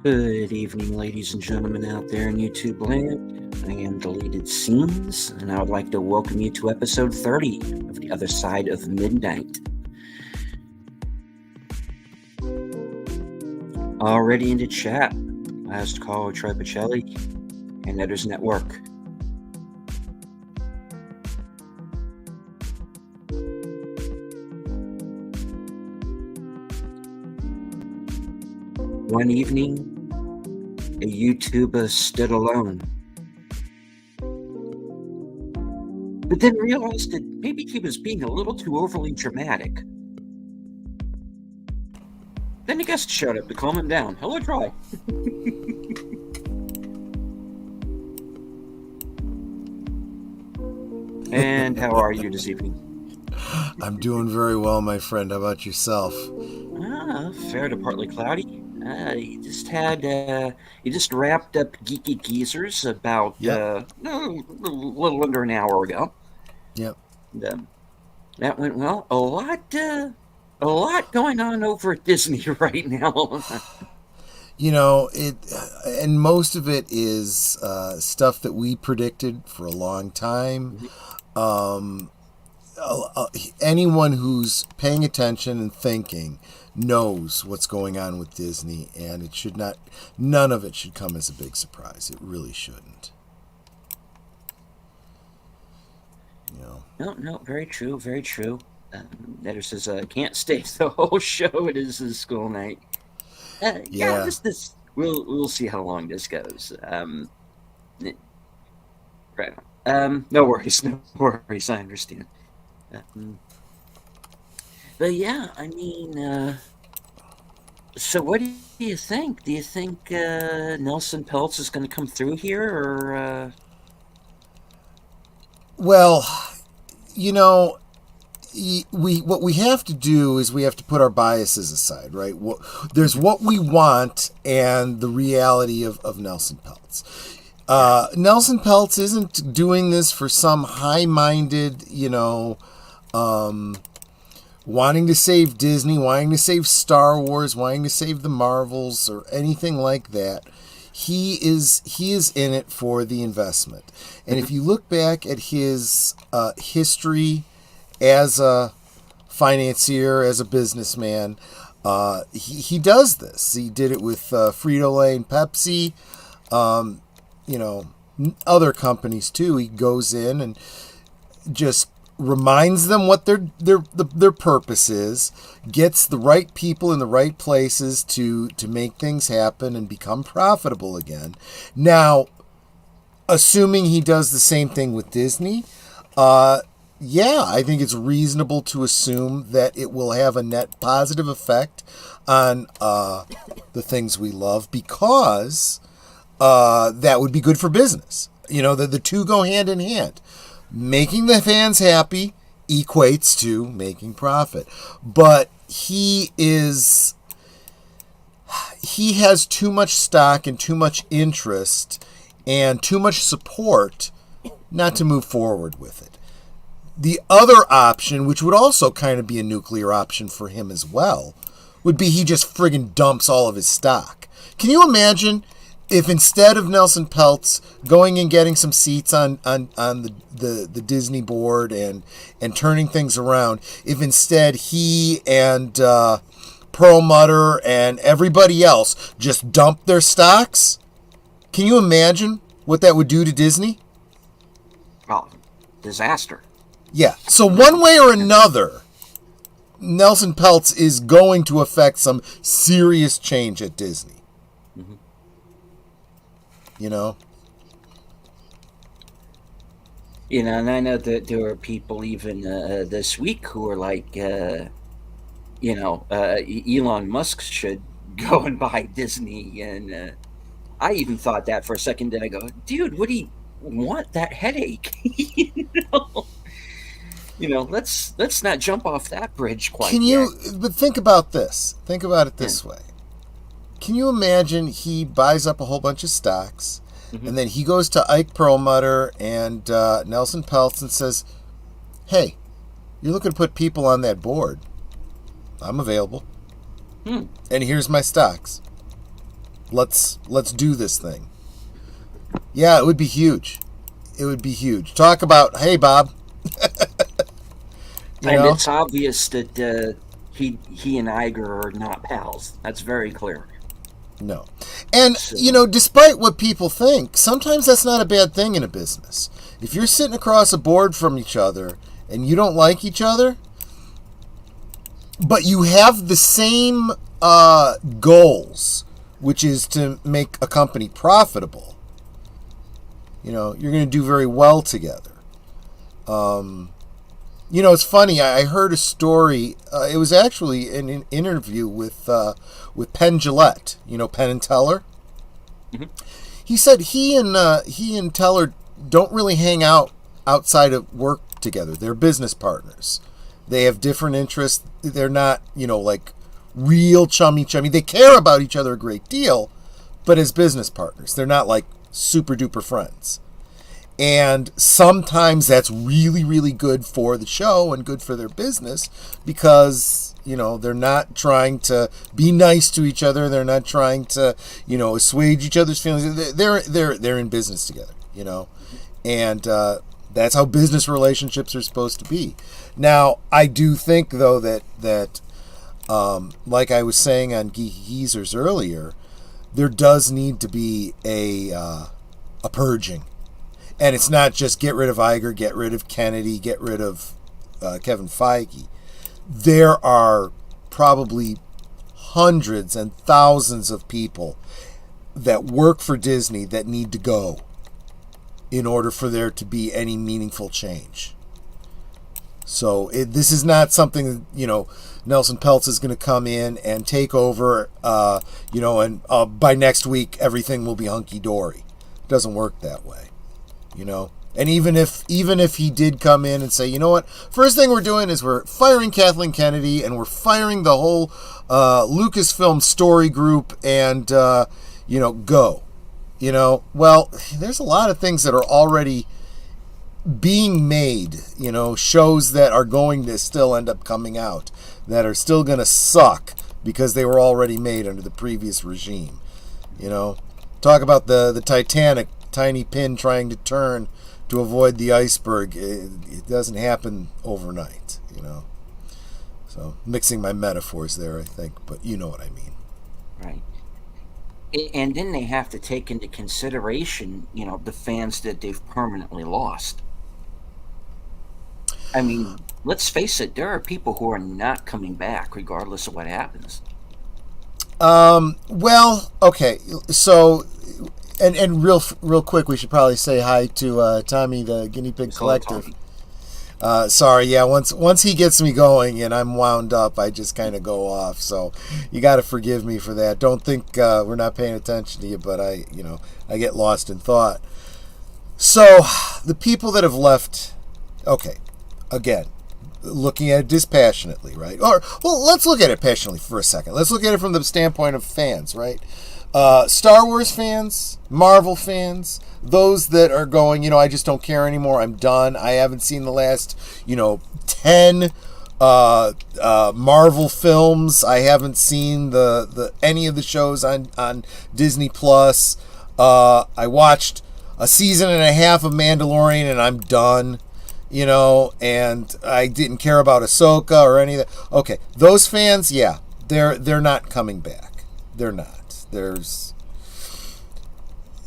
Good evening, ladies and gentlemen out there in YouTube land. I am Deleted Scenes, and I would like to welcome you to episode 30 of The Other Side of Midnight. Already into chat, last call Troy Pacelli and Editors Network. One evening, a YouTuber stood alone, but then realized that maybe he was being a little too overly dramatic. Then a guest showed up to calm him down. Hello, Troy. And how are you this evening? I'm doing very well, my friend. How about yourself? Fair to partly cloudy. You just wrapped up Geeky Geezers about a little under an hour ago. Yep. And, that went well. A lot going on over at Disney right now. You know, and most of it is stuff that we predicted for a long time. Anyone who's paying attention and thinking knows what's going on with Disney, and none of it should come as a big surprise. It really shouldn't. You know. No, very true, very true. Netter says, can't stay the whole show. It is a school night. We'll see how long this goes. Right. No worries. I understand. But yeah, I mean, so what do you think? Do you think Nelson Peltz is going to come through here, or? Well, you know, what we have to do is we have to put our biases aside, right? There's what we want and the reality of Nelson Peltz. Nelson Peltz isn't doing this for some high-minded, wanting to save Disney, wanting to save Star Wars, wanting to save the Marvels or anything like that. He is in it for the investment. And if you look back at his history as a financier, as a businessman, he does this. He did it with Frito-Lay and Pepsi, other companies too. He goes in and just reminds them what their purpose is, gets the right people in the right places to make things happen and become profitable again. Now, assuming he does the same thing with Disney, I think it's reasonable to assume that it will have a net positive effect on the things we love, because that would be good for business. The two go hand in hand. Making the fans happy equates to making profit. But he has too much stock and too much interest and too much support not to move forward with it. The other option, which would also kind of be a nuclear option for him as well, would be he just friggin' dumps all of his stock. Can you imagine if instead of Nelson Peltz going and getting some seats on the Disney board and turning things around, if instead he and Perlmutter and everybody else just dumped their stocks? Can you imagine what that would do to Disney? Oh, disaster. Yeah. So one way or another, Nelson Peltz is going to affect some serious change at Disney. Mm-hmm. And I know that there are people even this week who are like, Elon Musk should go and buy Disney. And I even thought that for a second. Then I go, dude, would he want that headache? Let's not jump off that bridge quite yet. But think about this. Think about it this way. Can you imagine he buys up a whole bunch of stocks, and then he goes to Ike Perlmutter and Nelson Peltz and says, hey, you're looking to put people on that board. I'm available. And here's my stocks. Let's do this thing. Yeah, it would be huge. It would be huge. Talk about, hey, Bob. And it's obvious that he and Iger are not pals. That's very clear. No. And, So, despite what people think, sometimes that's not a bad thing in a business. If you're sitting across a board from each other and you don't like each other, but you have the same goals, which is to make a company profitable, you're going to do very well together. It's funny. I heard a story. It was actually an interview with Penn Jillette. Penn and Teller. mhm. He said he and Teller don't really hang out outside of work together. They're business partners. They have different interests. They're not, like real chummy. They care about each other a great deal, but as business partners, they're not like super duper friends. And sometimes that's really, really good for the show and good for their business because, they're not trying to be nice to each other. They're not trying to, assuage each other's feelings. They're in business together, and that's how business relationships are supposed to be. Now, I do think, though, that like I was saying on Geeky Geezers earlier, there does need to be a purging. And it's not just get rid of Iger, get rid of Kennedy, get rid of Kevin Feige. There are probably hundreds and thousands of people that work for Disney that need to go in order for there to be any meaningful change. So this is not something that, Nelson Peltz is going to come in and take over, and by next week everything will be hunky-dory. It doesn't work that way. And even if he did come in and say, you know what, first thing we're doing is we're firing Kathleen Kennedy and we're firing the whole Lucasfilm story group and go. Well, there's a lot of things that are already being made, shows that are going to still end up coming out that are still going to suck because they were already made under the previous regime. Talk about the Titanic. Tiny pin trying to turn to avoid the iceberg. It doesn't happen overnight, So mixing my metaphors there, I think, but you know what I mean. Right. And then they have to take into consideration, the fans that they've permanently lost. I mean, let's face it, there are people who are not coming back regardless of what happens. Well, okay, so and real quick, we should probably say hi to Tommy, the Guinea Pig Collective. Sorry, yeah. Once he gets me going and I'm wound up, I just kind of go off. So you got to forgive me for that. Don't think we're not paying attention to you, but I get lost in thought. So the people that have left, okay, again, looking at it dispassionately, right? Or well, let's look at it passionately for a second. Let's look at it from the standpoint of fans, right? Star Wars fans, Marvel fans, those that are going, I just don't care anymore. I'm done. I haven't seen the last, 10 Marvel films. I haven't seen the any of the shows on Disney Plus. I watched a season and a half of Mandalorian and I'm done. And I didn't care about Ahsoka or any of that. Okay, those fans, yeah, they're not coming back. They're not.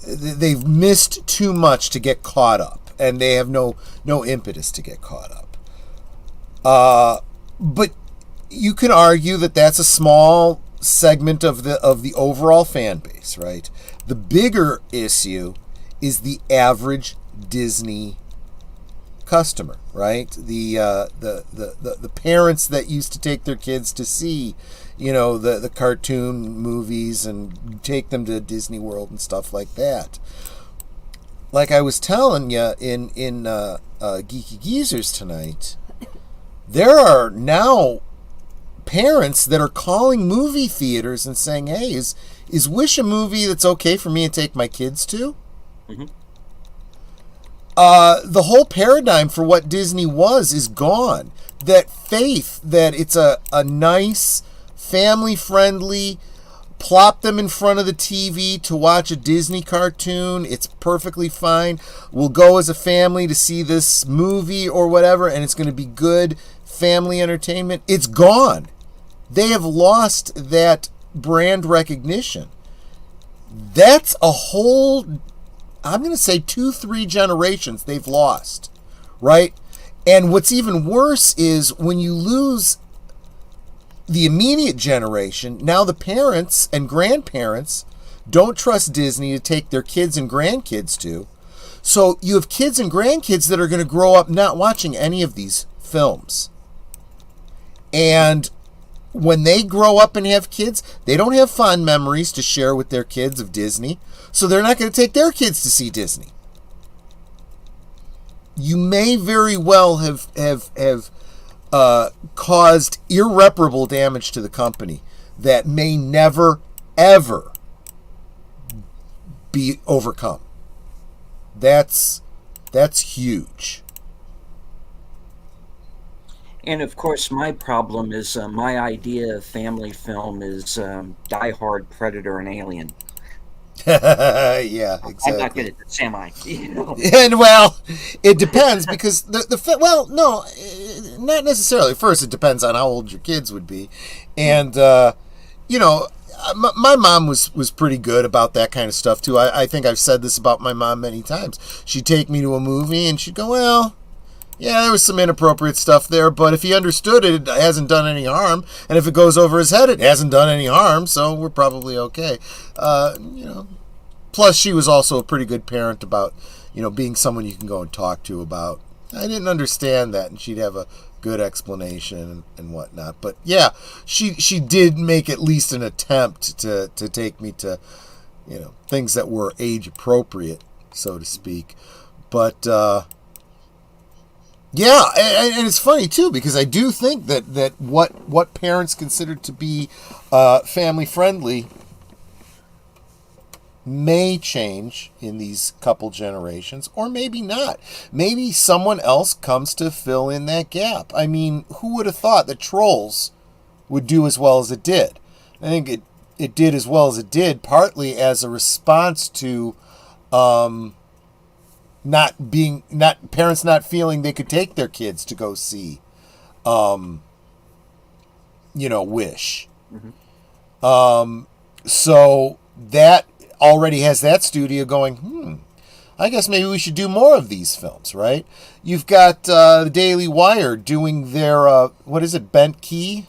They've missed too much to get caught up, and they have no impetus to get caught up. But you can argue that that's a small segment of the overall fan base, right? The bigger issue is the average Disney customer, right? The parents that used to take their kids to see the cartoon movies and take them to Disney World and stuff like that. Like I was telling you in Geeky Geezers tonight, there are now parents that are calling movie theaters and saying, hey, is Wish a movie that's okay for me to take my kids to? Mm-hmm. The whole paradigm for what Disney was is gone. That faith that it's a nice, family-friendly, Plop them in front of the TV to watch a Disney cartoon. It's perfectly fine. We'll go as a family to see this movie or whatever, and it's going to be good family entertainment. It's gone. They have lost that brand recognition. That's a whole, I'm going to say 2-3 generations they've lost, right? And what's even worse is when you lose the immediate generation, now the parents and grandparents don't trust Disney to take their kids and grandkids to. So you have kids and grandkids that are going to grow up not watching any of these films. And when they grow up and have kids, they don't have fond memories to share with their kids of Disney. So they're not going to take their kids to see Disney. You may very well have caused irreparable damage to the company that may never, ever be overcome. That's huge. And of course, my problem is my idea of family film is Die Hard, Predator, and Alien. Yeah, exactly. I'm not good at this, am I? You know? And well, it depends because well, no, not necessarily. First, it depends on how old your kids would be, and you know, my mom was pretty good about that kind of stuff too. I think I've said this about my mom many times. She'd take me to a movie and she'd go, well, yeah, there was some inappropriate stuff there, but if he understood it, it hasn't done any harm. And if it goes over his head, it hasn't done any harm, so we're probably okay. You know, plus she was also a pretty good parent about, you know, being someone you can go and talk to about. I didn't understand that, and she'd have a good explanation and whatnot. But yeah, she did make at least an attempt to take me to, you know, things that were age appropriate, so to speak. But yeah, and it's funny too because I do think that what parents consider to be family friendly may change in these couple generations, or maybe not. Maybe someone else comes to fill in that gap. I mean, who would have thought that Trolls would do as well as it did? I think it did as well as it did partly as a response to parents not feeling they could take their kids to go see Wish. Mm-hmm. So that already has that studio going, I guess maybe we should do more of these films, right? You've got the Daily Wire doing their what is it, Bent Key?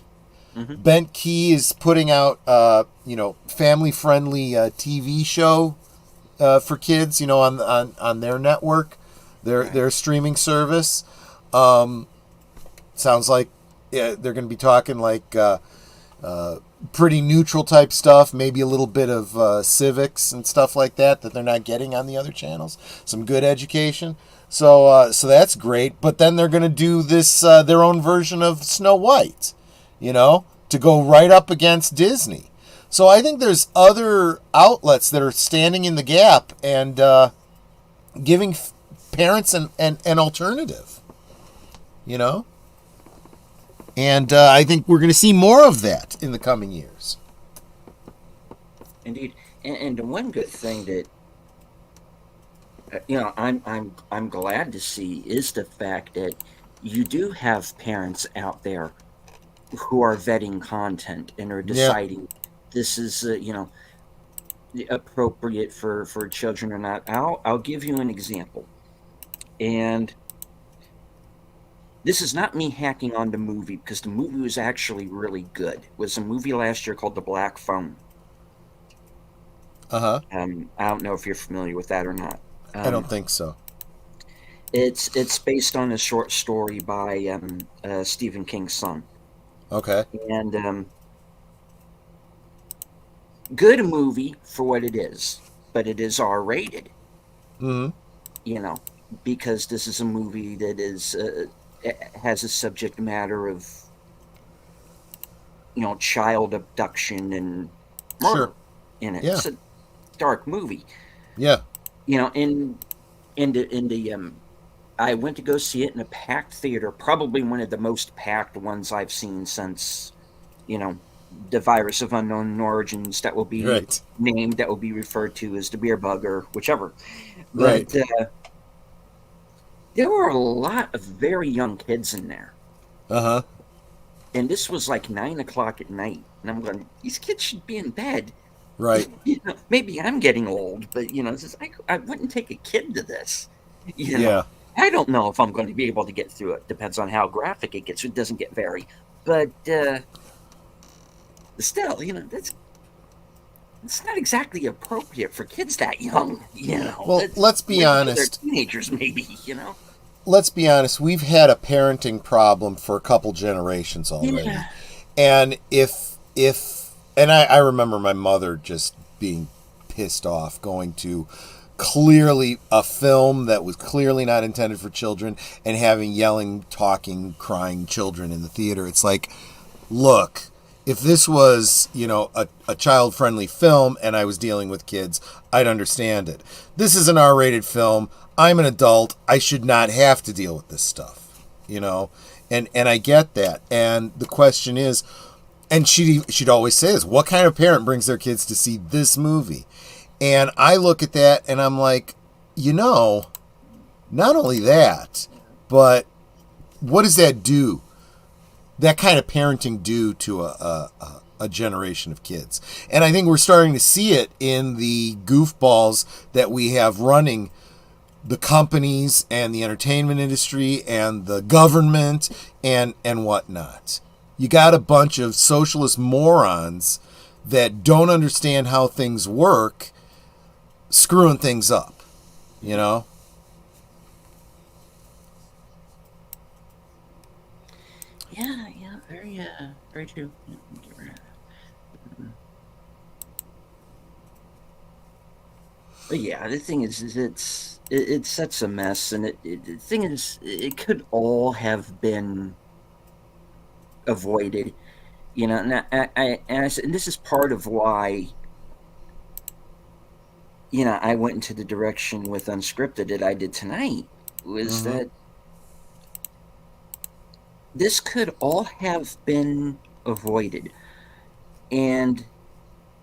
Mm-hmm. Bent Key is putting out family friendly TV show for kids, on their network, their streaming service. Sounds like they're going to be talking like pretty neutral type stuff, maybe a little bit of civics and stuff like that they're not getting on the other channels. Some good education. So that's great. But then they're going to do this their own version of Snow White, to go right up against Disney. So I think there's other outlets that are standing in the gap and giving parents an alternative, And I think we're going to see more of that in the coming years. Indeed, and the one good thing that I'm glad to see is the fact that you do have parents out there who are vetting content and are deciding this is appropriate for children or not. I'll give you an example, and this is not me hacking on the movie because the movie was actually really good. It was a movie last year called The Black Phone. Uh-huh. I don't know if you're familiar with that or not. I don't think so. It's based on a short story by Stephen King's son. Okay. And good movie for what it is, but it is R-rated. Mm-hmm. Because this is a movie that is has a subject matter of child abduction and murder in it. Yeah. It's a dark movie. Yeah. In the I went to go see it in a packed theater, probably one of the most packed ones I've seen since the virus of unknown origins that will be Right. named, that will be referred to as the beer bug or whichever. Right. But there were a lot of very young kids in there. Uh-huh. And this was like 9 o'clock at night. And I'm going, these kids should be in bed. Right. Maybe I'm getting old, but I wouldn't take a kid to this. You know, Yeah. I don't know if I'm going to be able to get through it. Depends on how graphic it gets. It doesn't get very, but still, that's it's not exactly appropriate for kids that young. Well, let's be They're honest. teenagers, maybe. Let's be honest. We've had a parenting problem for a couple generations already. Yeah. And I remember my mother just being pissed off going to clearly a film that was clearly not intended for children and having yelling, talking, crying children in the theater. It's like, look, if this was, a child-friendly film and I was dealing with kids, I'd understand it. This is an R-rated film. I'm an adult. I should not have to deal with this stuff, and I get that. And the question is, and she'd always say this, what kind of parent brings their kids to see this movie? And I look at that and I'm like, not only that, but what does that do? That kind of parenting do to a generation of kids? And I think we're starting to see it in the goofballs that we have running the companies and the entertainment industry and the government and whatnot. You got a bunch of socialist morons that don't understand how things work, screwing things up, Yeah, very true. Get rid of that. But yeah, the thing is it sets a mess, and the thing is, it could all have been avoided. And and this is part of why I went into the direction with Unscripted that I did tonight, was Mm-hmm. that this could all have been avoided. And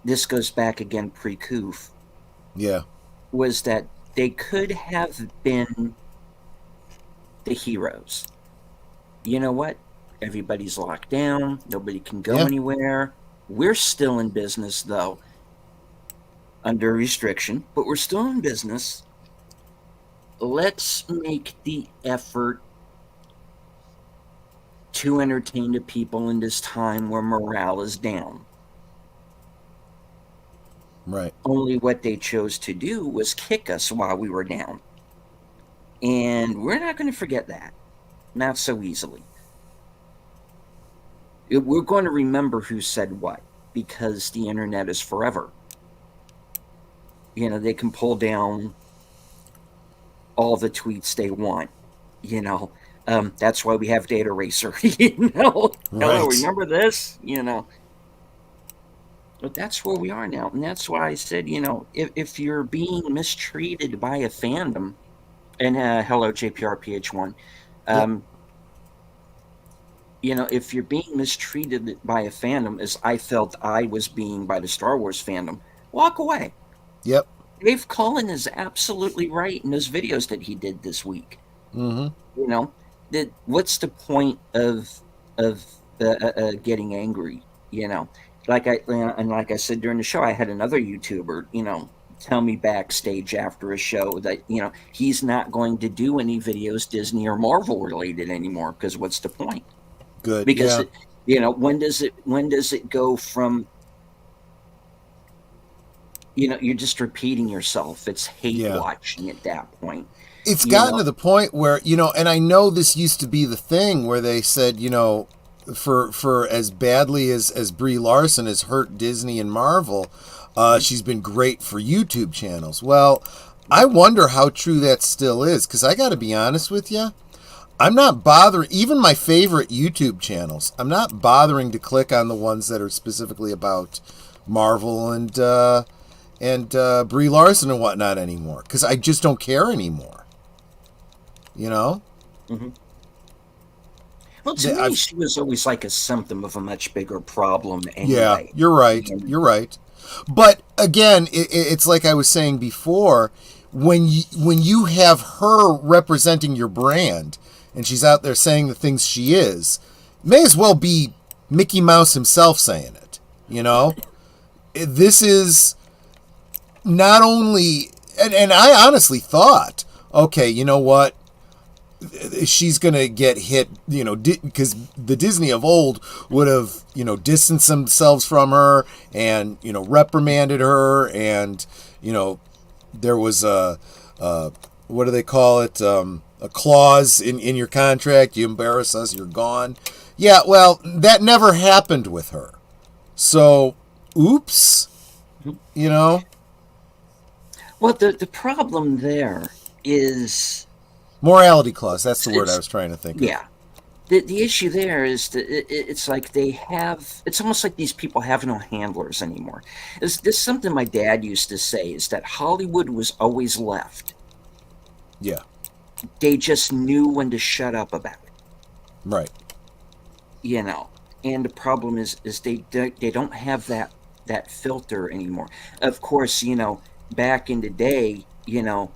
this goes back again pre-Coof, Yeah. was that they could have been the heroes. You know what? Everybody's locked down. Nobody can go Yeah. anywhere. We're still in business, though, under restriction, but we're still in business. Let's make the effort to entertain the people in this time where morale is down. Right. Only what they chose to do was kick us while we were down. And we're not going to forget that. Not so easily. We're going to remember who said what, because the internet is forever. They can pull down all the tweets they want. That's why we have Data Racer. Hello, Right. remember this? But that's where we are now. And that's why I said, if you're being mistreated by a fandom, and hello, JPRPH1, if you're being mistreated by a fandom, as I felt I was being by the Star Wars fandom, walk away. Yep. Dave Cullen is absolutely right in those videos that he did this week. Mm-hmm. What's the point of getting angry? Like I said during the show, I had another YouTuber, tell me backstage after a show that he's not going to do any videos Disney or Marvel related anymore, because what's the point? Good. Because yeah. When does it go from you're just repeating yourself? It's hate watching at that point. It's gotten to the point where, and I know this used to be the thing where they said, for as badly as Brie Larson has hurt Disney and Marvel, she's been great for YouTube channels. Well, I wonder how true that still is, because I got to be honest with you, I'm not bothering, even my favorite YouTube channels, I'm not bothering to click on the ones that are specifically about Marvel and Brie Larson and whatnot anymore, because I just don't care anymore. Mm-hmm. Well, to me, she was always like a symptom of a much bigger problem Yeah, anyway. you're right. And You're right. But again, it's like I was saying before, when you have her representing your brand and she's out there saying the things she is, may as well be Mickey Mouse himself saying it. You know, this is not only, and I honestly thought, okay, you know what? She's going to get hit, you know, because the Disney of old would have, you know, distanced themselves from her and, you know, reprimanded her. And, you know, there was what do they call it? A clause in your contract. You embarrass us, you're gone. Yeah, well, that never happened with her. So, oops, you know. well, the problem there is, Morality clause. That's the word I it's was trying to think of. yeah. The issue there is that it's like they have. It's almost like these people have no handlers anymore. Is this something my dad used to say? Is that Hollywood was always left. Yeah, They just knew when to shut up about it. right. You know, and the problem is they don't have that filter anymore. Of course, you know, back in the day, you know,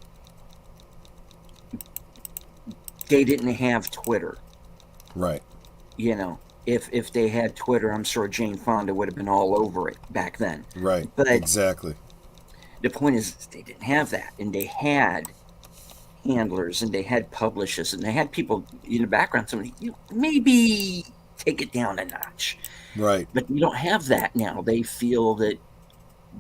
they didn't have Twitter. Right. You know, if they had Twitter, I'm sure Jane Fonda would have been all over it back then. Right. But Exactly. the point is, they didn't have that, and they had handlers, and they had publishers, and they had people in the background. Somebody, you maybe take it down a notch, Right. but you don't have that now. They feel that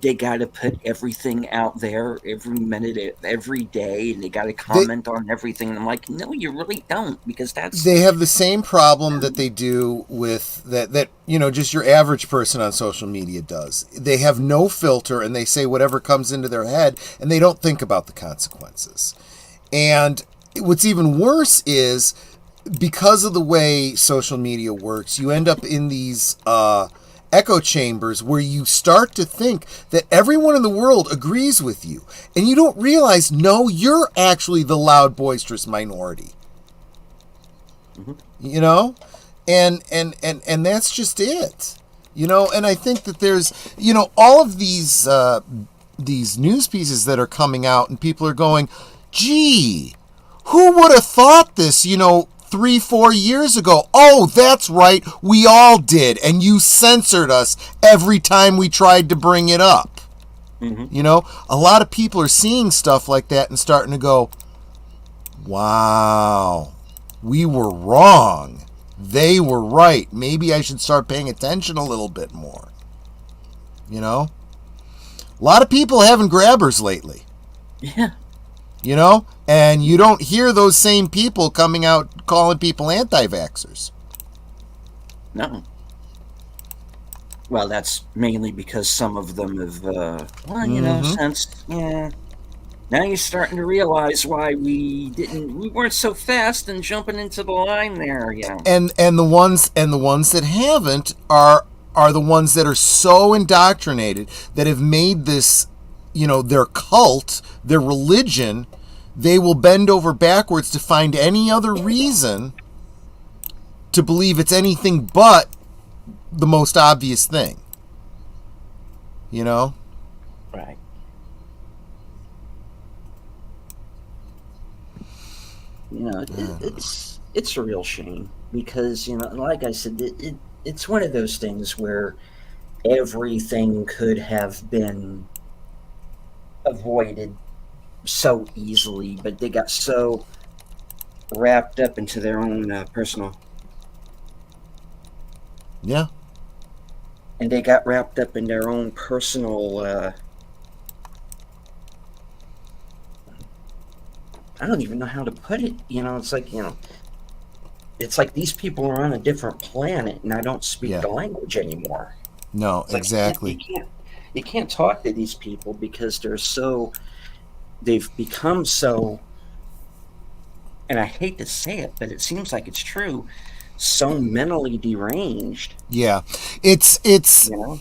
they got to put everything out there every minute of every day, and they got to comment on everything. And I'm like, no, you really don't, because that's They have the same problem that they do with that you know, just your average person on social media does. They have no filter and they say whatever comes into their head and they don't think about the consequences. And what's even worse is, because of the way social media works, you end up in these echo chambers where you start to think that everyone in the world agrees with you, and you don't realize, no, you're actually the loud, boisterous minority. You know, and that's just it. You know, and I think that there's, you know, all of these news pieces that are coming out, and people are going, gee, who would have thought this, you know, 3-4 years ago? Oh, that's right, we all did, and you censored us every time we tried to bring it up. You know, a lot of people are seeing stuff like that and starting to go, wow, we were wrong. They were right. Maybe I should start paying attention a little bit more. You know, a lot of people having grabbers lately. yeah. You know, and you don't hear those same people coming out calling people anti-vaxxers. No. Well, that's mainly because some of them have, well, you know, since, yeah. Now you're starting to realize why we weren't so fast in jumping into the line there, you know. And the ones that haven't are the ones that are so indoctrinated that have made this, you know, their cult, their religion. They will bend over backwards to find any other reason to believe it's anything but the most obvious thing. You know? Right. You know, it's a real shame because, you know, like I said, it's one of those things where everything could have been avoided so easily, but they got so wrapped up into their own personal, Yeah. and they got wrapped up in their own personal, I don't even know how to put it. You know, it's like, you know, it's like these people are on a different planet and I don't speak Yeah. the language anymore. No, It's like, exactly. you can't talk to these people because they've become so, and I hate to say it, but it seems like it's true, so mentally deranged, Yeah. It's you know?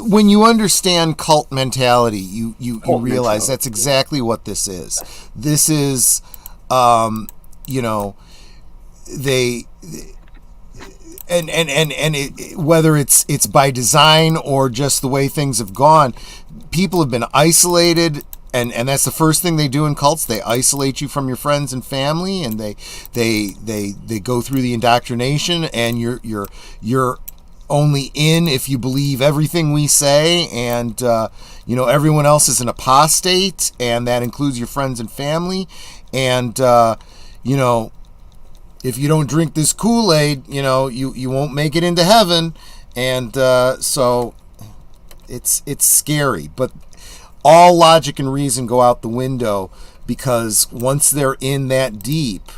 when you understand cult mentality, you Cult realize mentality, that's exactly what this is. This is you know, they whether it's by design or just the way things have gone, people have been isolated, and that's the first thing they do in cults. They isolate you from your friends and family, and they go through the indoctrination, and you're only in if you believe everything we say, and everyone else is an apostate, and that includes your friends and family, and if you don't drink this Kool-Aid, you won't make it into heaven. And so it's scary. But all logic and reason go out the window, because once they're in that deep,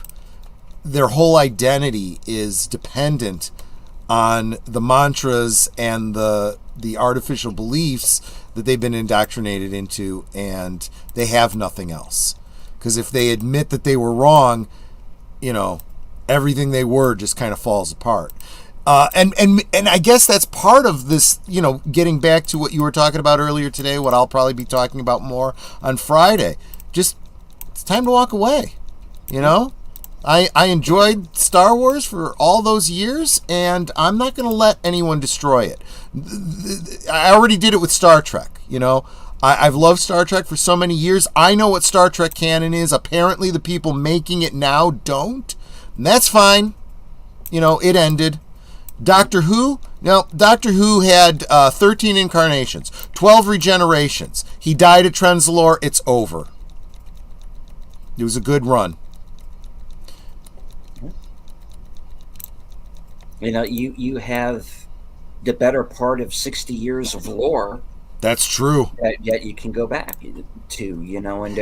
their whole identity is dependent on the mantras and the artificial beliefs that they've been indoctrinated into, and they have nothing else. Because if they admit that they were wrong, everything they were just kind of falls apart. And I guess that's part of this, getting back to what you were talking about earlier today, what I'll probably be talking about more on Friday. Just, it's time to walk away. I enjoyed Star Wars for all those years, and I'm not going to let anyone destroy it. I already did it with Star Trek, I've loved Star Trek for so many years. I know what Star Trek canon is. Apparently the people making it now don't. And that's fine. It ended. Doctor Who? No, Doctor Who had 13 incarnations, 12 regenerations. He died at Trenzalore. It's over. It was a good run. You have the better part of 60 years of lore. That's true. That you can go back to, and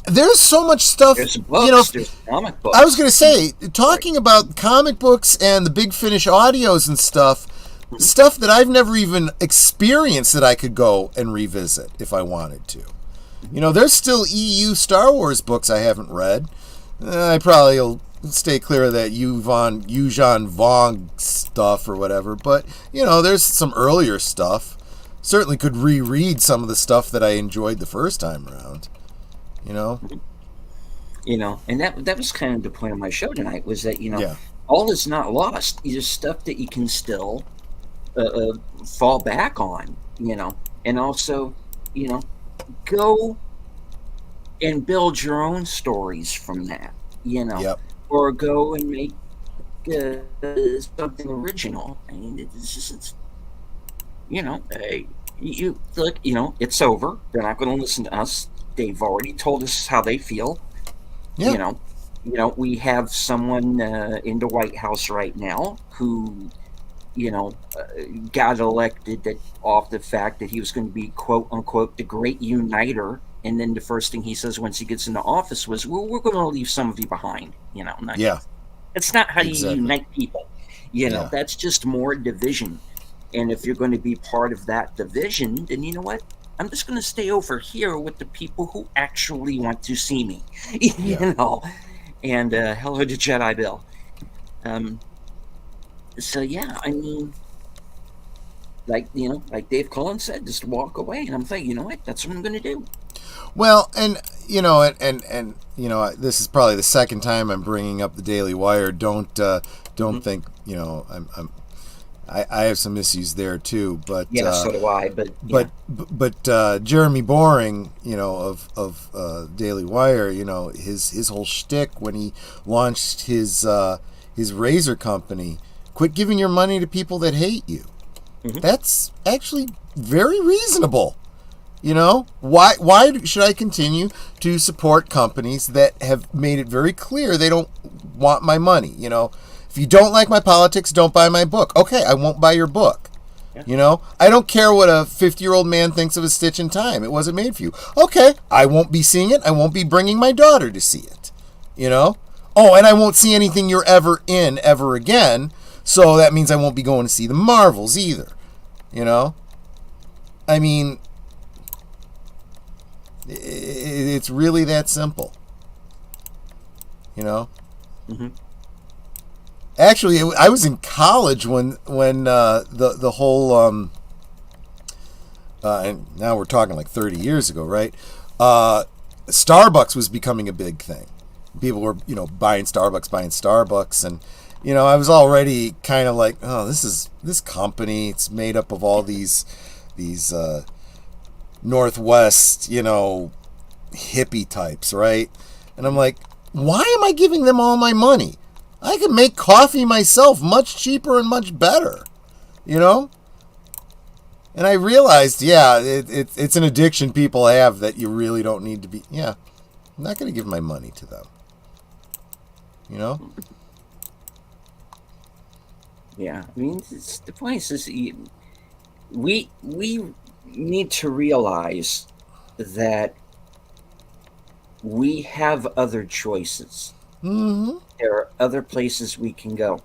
there's so much stuff. There's books, there's comic books. I was going to say, talking about comic books and the Big Finish audios and stuff that I've never even experienced that I could go and revisit if I wanted to. There's still EU Star Wars books I haven't read. I probably will stay clear of that Yuuzhan Vong stuff or whatever. But, there's some earlier stuff. Certainly could reread some of the stuff that I enjoyed the first time around. And that was kind of the point of my show tonight, was that, all is not lost. There's stuff that you can still fall back on, and also, go and build your own stories from that, or go and make something original. I mean, it's you look, it's over. They're not going to listen to us. They've already told us how they feel. Yeah. We have someone in the White House right now who, got elected off the fact that he was going to be, quote unquote, the great uniter. And then the first thing he says once he gets into office was, well, we're going to leave some of you behind. It's not how you unite people. That's just more division. And if you're going to be part of that division, then you know what? I'm just going to stay over here with the people who actually want to see me. And hello to Jedi Bill. Like Dave Cullen said, just walk away. And I'm thinking, that's what I'm going to do. Well, and this is probably the second time I'm bringing up the Daily Wire. Don't think I have some issues there too, but so do I. But Jeremy Boring, of Daily Wire, his whole shtick when he launched his razor company, quit giving your money to people that hate you. Mm-hmm. That's actually very reasonable. Why should I continue to support companies that have made it very clear they don't want my money? If you don't like my politics, don't buy my book. Okay, I won't buy your book. Yeah. I don't care what a 50-year-old man thinks of A Stitch in Time. It wasn't made for you. Okay, I won't be seeing it. I won't be bringing my daughter to see it. Oh, and I won't see anything you're ever in ever again. So that means I won't be going to see the Marvels either. I mean, it's really that simple. Mm-hmm. Actually, I was in college when the whole and now we're talking like 30 years ago, right? Starbucks was becoming a big thing. People were buying Starbucks, I was already kind of like, oh, this company. It's made up of all these Northwest, hippie types, right? And I'm like, why am I giving them all my money? I can make coffee myself much cheaper and much better, And I realized, it's an addiction people have that you really don't need to be. Yeah, I'm not going to give my money to them. Yeah, I mean, the point is, we need to realize that we have other choices. Mm-hmm. There are other places we can go.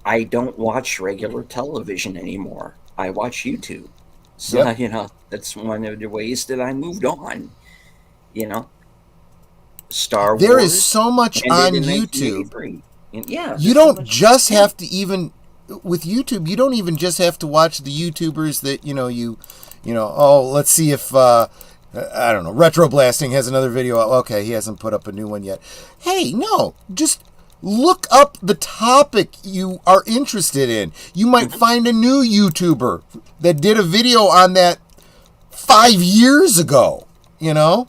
I don't watch regular television anymore. I watch YouTube. So, Yep. that's one of the ways that I moved on. You know, Star There is Wars so much ended on in YouTube. 1983. And yeah, You there's so don't much. just Yeah. have to even with YouTube. You don't even just have to watch the YouTubers that Oh, let's see if I don't know. Retro Blasting has another video. Okay, he hasn't put up a new one yet. Hey, no, just look up the topic you are interested in. You might find a new YouTuber that did a video on that 5 years ago. Mhm.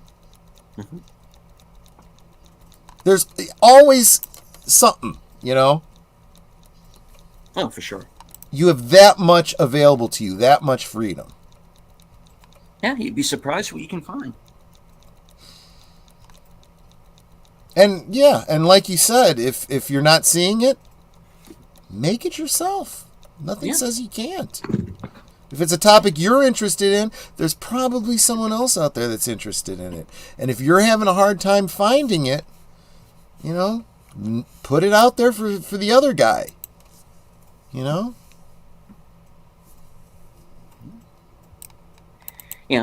There's always something. Oh, for sure. You have that much available to you, that much freedom. Yeah, you'd be surprised what you can find. And like you said, if you're not seeing it, make it yourself. Nothing Yeah. says you can't. If it's a topic you're interested in, there's probably someone else out there that's interested in it. And if you're having a hard time finding it, put it out there for the other guy.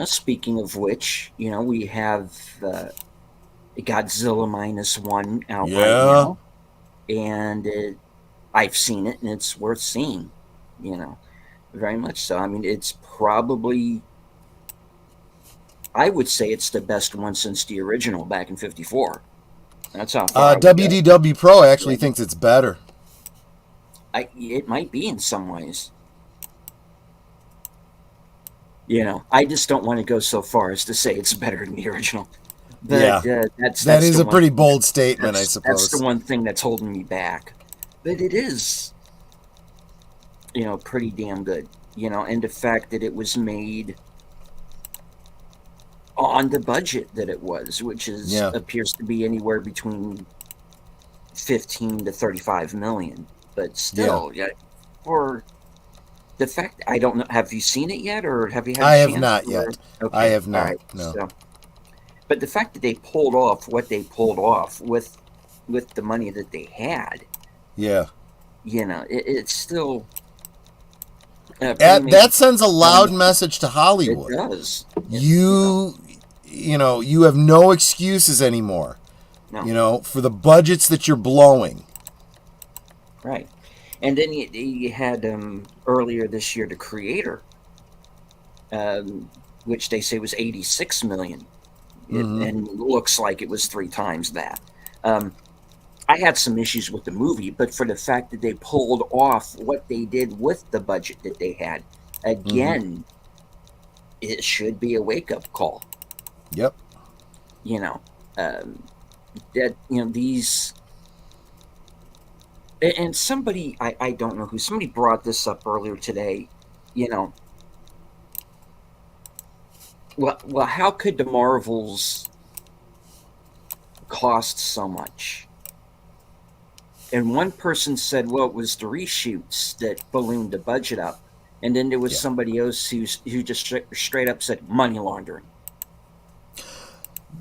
Speaking of which, we have Godzilla -1 out right Yeah. now, and I've seen it, and it's worth seeing. Very much so. I mean, it's probably, I would say, it's the best one since the original back in '54. That's how far I would go. WDW Pro actually Yeah. thinks it's better. It might be in some ways. I just don't want to go so far as to say it's better than the original. But Yeah. that's That the is a one pretty thing bold statement, I that's the suppose. one thing that's holding me back. But it is, pretty damn good. And the fact that it was made on the budget that it was, which Yeah. appears to be anywhere between 15 to 35 million. But still, yeah, for the fact, I don't know. Have you seen it yet, or have you had I a have chance? not Or yet. I okay, have all not. right. No. So, but the fact that they pulled off what they pulled off with the money that they had, Yeah. it's still pretty amazing. That sends a loud Um, message to it Hollywood. does. You have no excuses anymore. No, For the budgets that you're blowing. right. And then you had earlier this year the Creator, which they say was 86 million. Mm-hmm. And looks like it was 3 times that. I had some issues with the movie, but for the fact that they pulled off what they did with the budget that they had, again, it should be a wake-up call. Yep. That these, and somebody, I don't know who, somebody brought this up earlier today. Well, how could the Marvels cost so much? And one person said, well, it was the reshoots that ballooned the budget up. And then there was somebody else who just straight up said money laundering.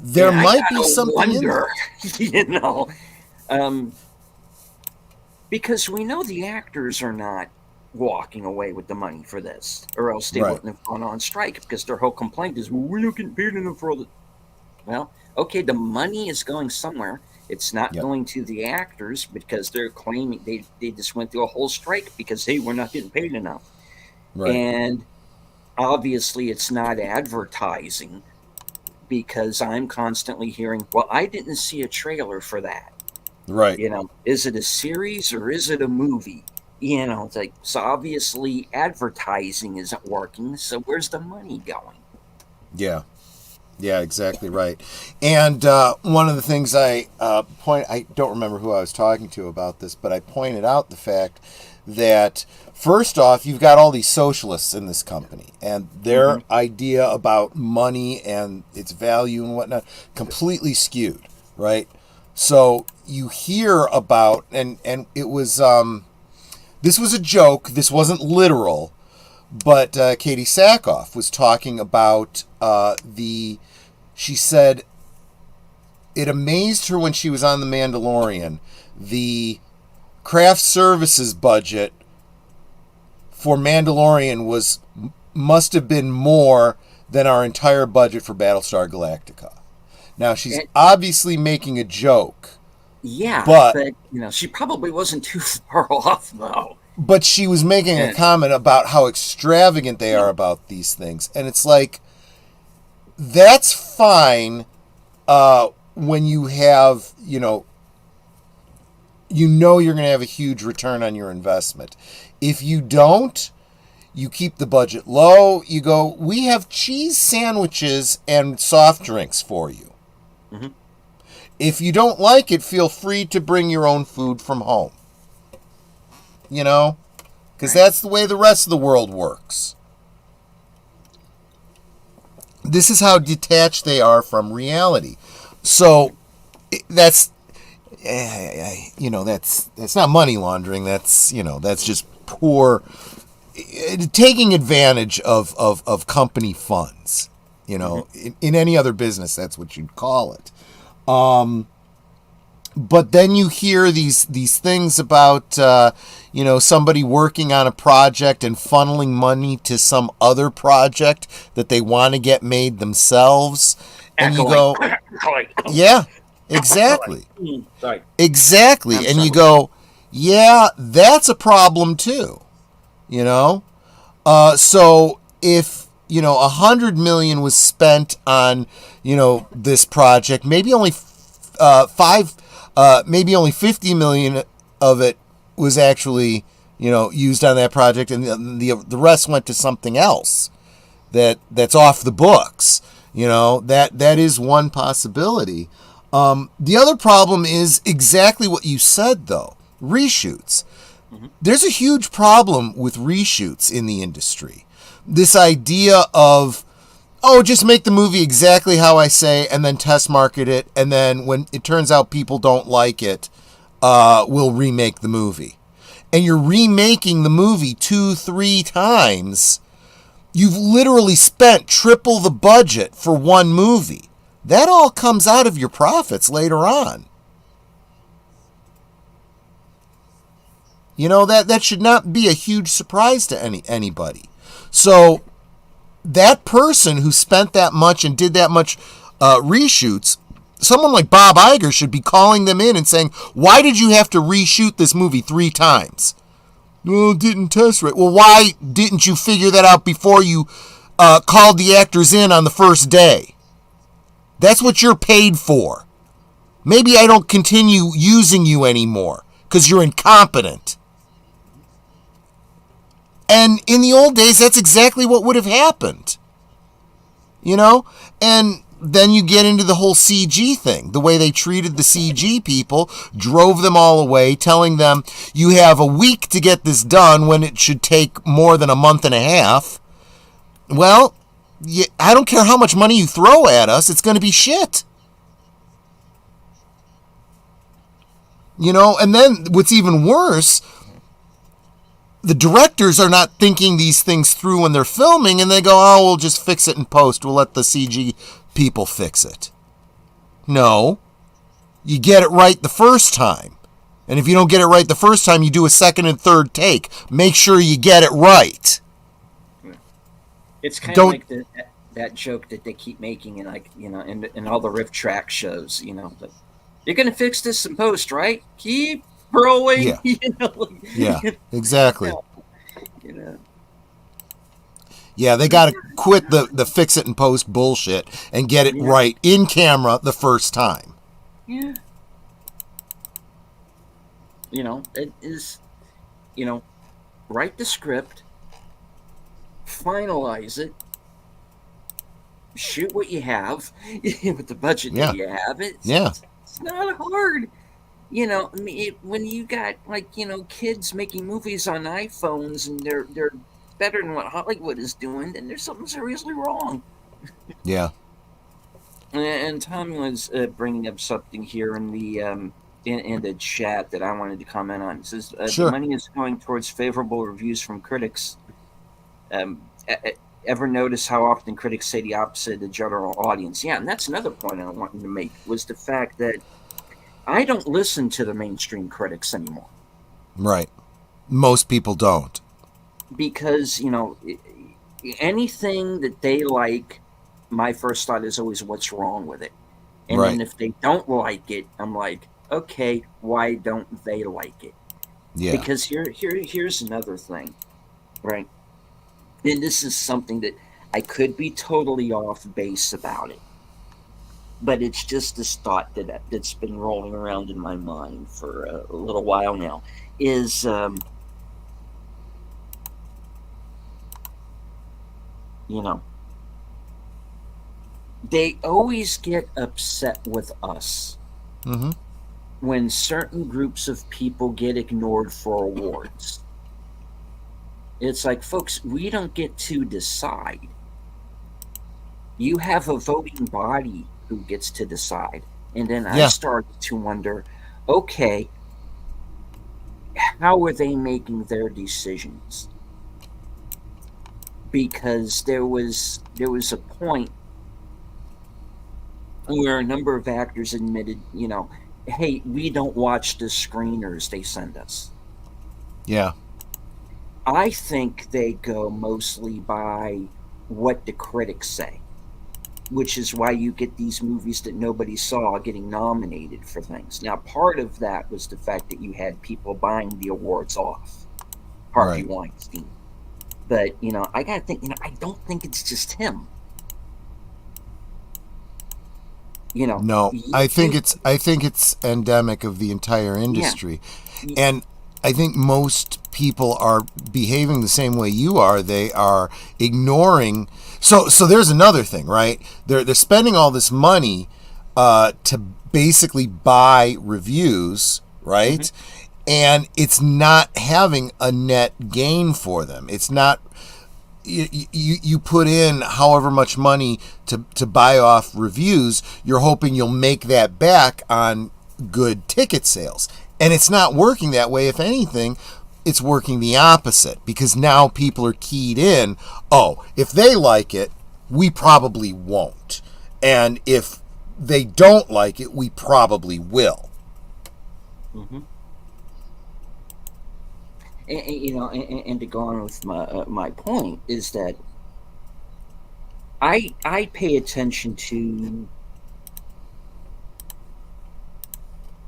There And might I be gotta something in there. Because we know the actors are not walking away with the money for this, or else they Right. wouldn't have gone on strike, because their whole complaint is, well, we're not getting paid enough for all the. Well, okay, the money is going somewhere. It's not Yep. going to the actors because they're claiming they just went through a whole strike because they were not getting paid enough. Right. And obviously it's not advertising, because I'm constantly hearing, well, I didn't see a trailer for that. Right. You know, is it a series or is it a movie? You know, it's like, so obviously advertising isn't working. So where's the money going? Yeah. Yeah, exactly right. And one of the things I don't remember who I was talking to about this, but I pointed out the fact that first off, you've got all these socialists in this company, and their Mm-hmm. idea about money and its value and whatnot completely skewed, right? So you hear about, and it was this was a joke. This wasn't literal, but Katie Sackhoff was talking about the. She said it amazed her when she was on The Mandalorian. The craft services budget for Mandalorian must have been more than our entire budget for Battlestar Galactica. Now she's And, obviously making a joke, yeah, but but you know, she probably wasn't too far off though. she was making a And comment about how extravagant they yeah, are about these things, and it's like that's fine when you have you're going to have a huge return on your investment. If you don't, you keep the budget low. You go, we have cheese sandwiches and soft drinks for you. mhm, If you don't like it, feel free to bring your own food from home. You know, because right. that's the way the rest of the world works. This is how detached they are from reality. So that's that's not money laundering. That's just poor taking advantage of company funds. Mhm. In any other business, that's what you'd call it. But then you hear these things about somebody working on a project and funneling money to some other project that they want to get made themselves, and you Acolyte. go, Acolyte. yeah, Acolyte. exactly. Sorry. Exactly. I'm And you sorry. go, yeah, that's a problem too. You know? So if, 100 million was spent on, this project, maybe only maybe only 50 million of it was actually, used on that project, and the rest went to something else that's off the books. That is one possibility. The other problem is exactly what you said, though. Reshoots. Mhm. There's a huge problem with reshoots in the industry. This idea of, oh, just make the movie exactly how I say and then test market it, and then when it turns out people don't like it, we'll remake the movie. And you're remaking the movie 2-3 times. You've literally spent triple the budget for one movie. That all comes out of your profits later on. That should not be a huge surprise to anybody. So that person who spent that much and did that much reshoots, someone like Bob Iger should be calling them in and saying, why did you have to reshoot this movie 3 times? Well, didn't test right. Well, why didn't you figure that out before you called the actors in on the first day? That's what you're paid for. Maybe I don't continue using you anymore because you're incompetent. And in the old days, that's exactly what would have happened. And then you get into the whole CG thing. The way they treated the CG people, drove them all away, telling them you have a week to get this done when it should take more than a month and a half. Well, I don't care how much money you throw at us, it's going to be shit. And then what's even worse, the directors are not thinking these things through when they're filming, and they go, oh, we'll just fix it in post. We'll let the CG people fix it. No. You get it right the first time. And if you don't get it right the first time, you do a second and third take. Make sure you get it right. It's kind of Don't. like that joke that they keep making in in all the riff track shows. Like, you're gonna fix this in post, right? Keep rolling. Yeah. Yeah, exactly. You know. Yeah, they got to quit the fix it and post bullshit and get it Yeah. right in camera the first time. Yeah. It is, you know, write the script, finalize it, shoot what you have with the budget that Yeah. you have. Yeah. It's not hard. I mean, when you got like kids making movies on iPhones and they're better than what Hollywood is doing, then there's something seriously wrong. Yeah. And Tommy was bringing up something here in the chat that I wanted to comment on. It says the Sure. money is going towards favorable reviews from critics. Ever notice how often critics say the opposite of the general audience? Yeah, and that's another point I wanted to make, was the fact that I don't listen to the mainstream critics anymore. Right. Most people don't. Because, anything that they like, my first thought is always, what's wrong with it? And Right. then if they don't like it, I'm like, okay, why don't they like it? Yeah. Because here's another thing, right? And this is something that I could be totally off base about it, but it's just this thought that's been rolling around in my mind for a little while now. Is you know they always get upset with us Mm-hmm. when certain groups of people get ignored for awards. It's like, folks, we don't get to decide. You have a voting body who gets to decide. And then I Yeah. started to wonder, okay, how are they making their decisions? Because there was a point where a number of actors admitted, hey, we don't watch the screeners they send us. Yeah. I think they go mostly by what the critics say, which is why you get these movies that nobody saw getting nominated for things. Now, part of that was the fact that you had people buying the awards off, Harvey Right. Weinstein. But, I got to think, I don't think it's just him. No, I think it's endemic of the entire yeah, industry. And I think most people are behaving the same way you are. They are ignoring. So there's another thing, right? They're spending all this money to basically buy reviews, right? mm-hmm. And it's not having a net gain for them. It's not. You put in however much money to buy off reviews, you're hoping you'll make that back on good ticket sales. And it's not working that way. If anything, it's working the opposite, because now people are keyed in. Oh, if they like it, we probably won't. And if they don't like it, we probably will. Mm-hmm. And to go on with my point is that I pay attention to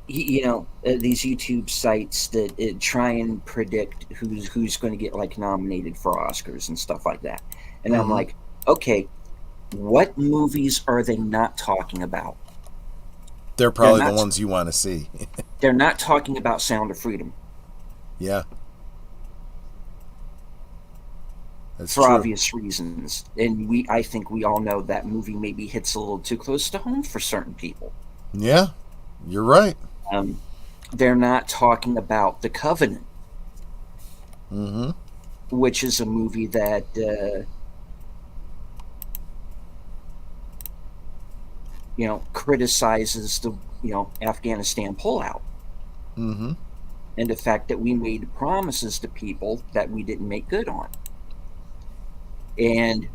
these YouTube sites that try and predict who's going to get like nominated for Oscars and stuff like that, and I'm Mm-hmm. like, okay, what movies are they not talking about? They're They're probably the not ones you want to see. they're not talking about Sound of Freedom Yeah, that's for true. obvious reasons, and I think we all know that movie maybe hits a little too close to home for certain people. Yeah, you're right. Um, they're not talking about The Covenant, Mm-hmm. which is a movie that criticizes the Afghanistan pullout Mm-hmm. and the fact that we made promises to people that we didn't make good on, and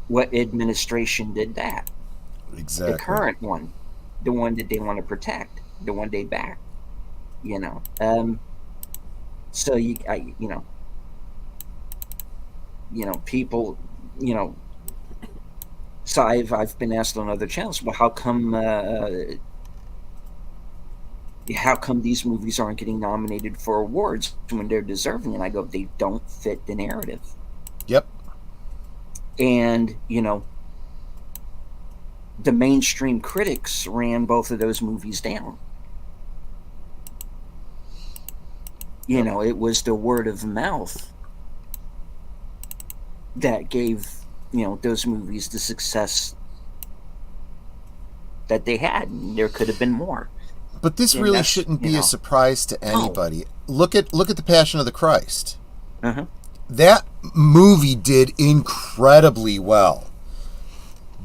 what administration did that? The Exactly. current one, the one that they want to protect, the one they back. So people, so I've been asked on other channels, well, how come these movies aren't getting nominated for awards when they're deserving? And I go, they don't fit the narrative. Yep. And the mainstream critics ran both of those movies down. It was the word of mouth that gave, those movies the success that they had. And there could have been more. But this And really that's, shouldn't be a surprise to no. anybody. Look at the Passion of the Christ. Uh-huh. That movie did incredibly well,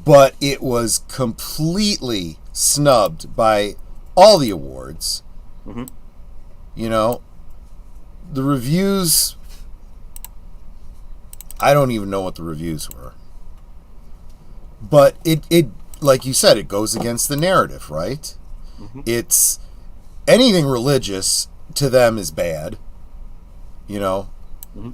but it was completely snubbed by all the awards. Mm-hmm. You know, the reviews, I don't even know what the reviews were. But it like you said, it goes against the narrative, right? Mm-hmm. It's anything religious to them is bad, you know, Mm-hmm.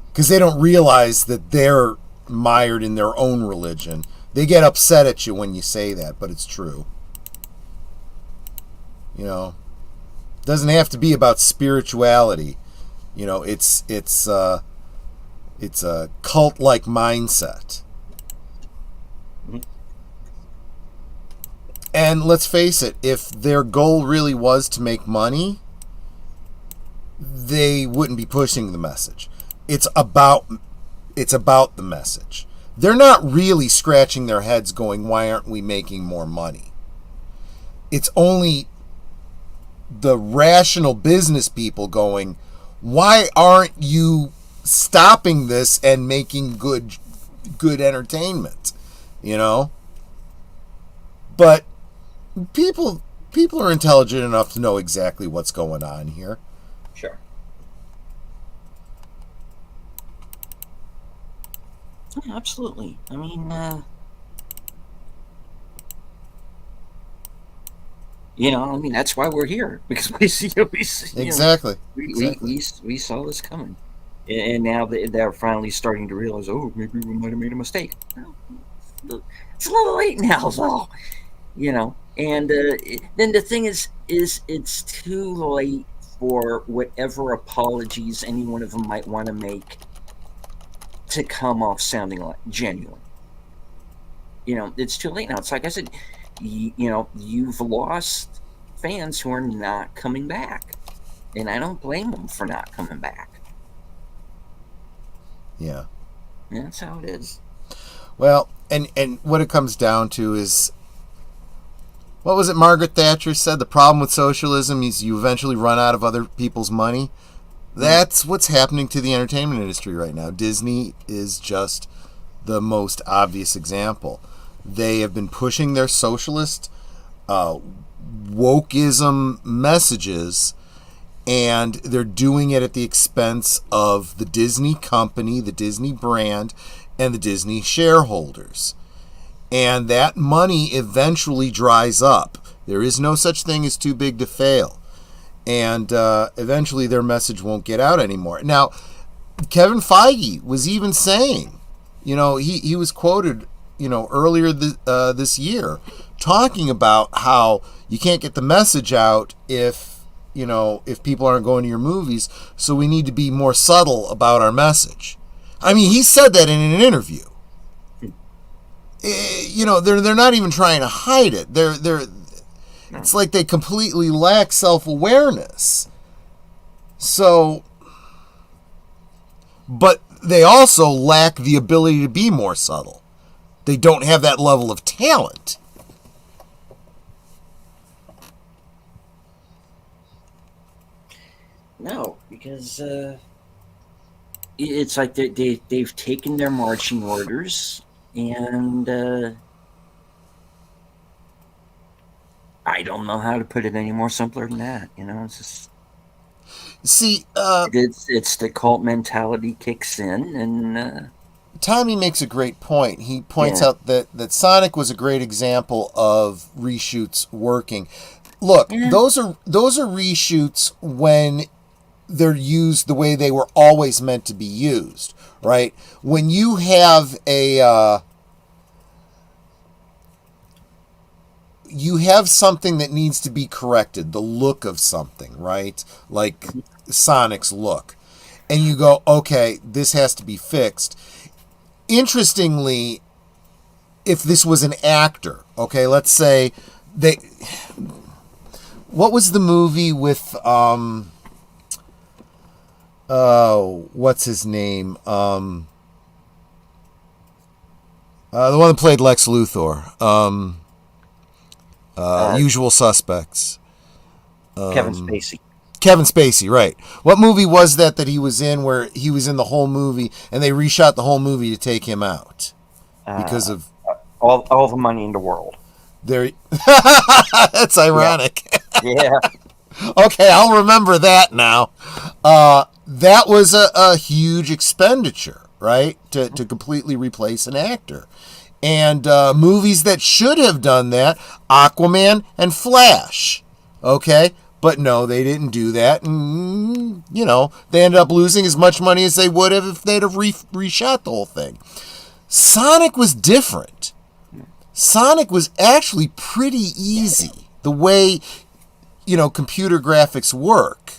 because they don't realize that they're mired in their own religion. They get upset at you when you say that, but it's true. You know, it doesn't have to be about spirituality. You know, it's a cult-like mindset. Mm-hmm. And let's face it, if their goal really was to make money, they wouldn't be pushing the message. It's about the message. They're not really scratching their heads going, why aren't we making more money? It's only the rational business people going, why aren't you stopping this and making good entertainment? You know? But people are intelligent enough to know exactly what's going on here. Sure. Yeah, absolutely. I mean, that's why we're here, because Exactly. we saw this coming, and now they're finally starting to realize, oh, maybe we might have made a mistake. Well, it's a little late now, though. And then the thing is it's too late for whatever apologies any one of them might want to make to come off sounding like genuine. It's too late now. It's like I said, you've lost fans who are not coming back, and I don't blame them for not coming back. Yeah. And that's how it is. Well, and what it comes down to is, what was it Margaret Thatcher said? The problem with socialism is you eventually run out of other people's money. That's what's happening to the entertainment industry right now. Disney is just the most obvious example. They have been pushing their socialist wokeism messages, and they're doing it at the expense of the Disney company, the Disney brand, and the Disney shareholders. And that money eventually dries up. There is no such thing as too big to fail. And eventually their message won't get out anymore. Now, Kevin Feige was even saying, he was quoted, earlier this year, talking about how you can't get the message out if people aren't going to your movies, so we need to be more subtle about our message. I mean, he said that in an interview. They're not even trying to hide it. It's like they completely lack self-awareness. So, but they also lack the ability to be more subtle. They don't have that level of talent. No, because it's like they've taken their marching orders, and I don't know how to put it any more simpler than that. It's just it's the cult mentality kicks in, and Tommy makes a great point. He points out that Sonic was a great example of reshoots working. Look, those are reshoots when they're used the way they were always meant to be used, right? When you have you have something that needs to be corrected, the look of something, right? Like Sonic's look. And you go, okay, this has to be fixed. Interestingly, if this was an actor, okay, let's say what was the movie with Oh, what's his name? The one that played Lex Luthor. Uh, Usual Suspects. Kevin Spacey. Kevin Spacey, right. What movie was that he was in where he was in the whole movie and they reshot the whole movie to take him out? Because Uh, of all the money in the world. their... That's Yeah. ironic. Yeah. Okay, I'll remember that now. That was a huge expenditure, right? To completely replace an actor. And movies that should have done that, Aquaman and Flash. Okay? But no, they didn't do that. And, they ended up losing as much money as they would have if they'd have reshot the whole thing. Sonic was different. Sonic was actually pretty easy. The way, computer graphics work.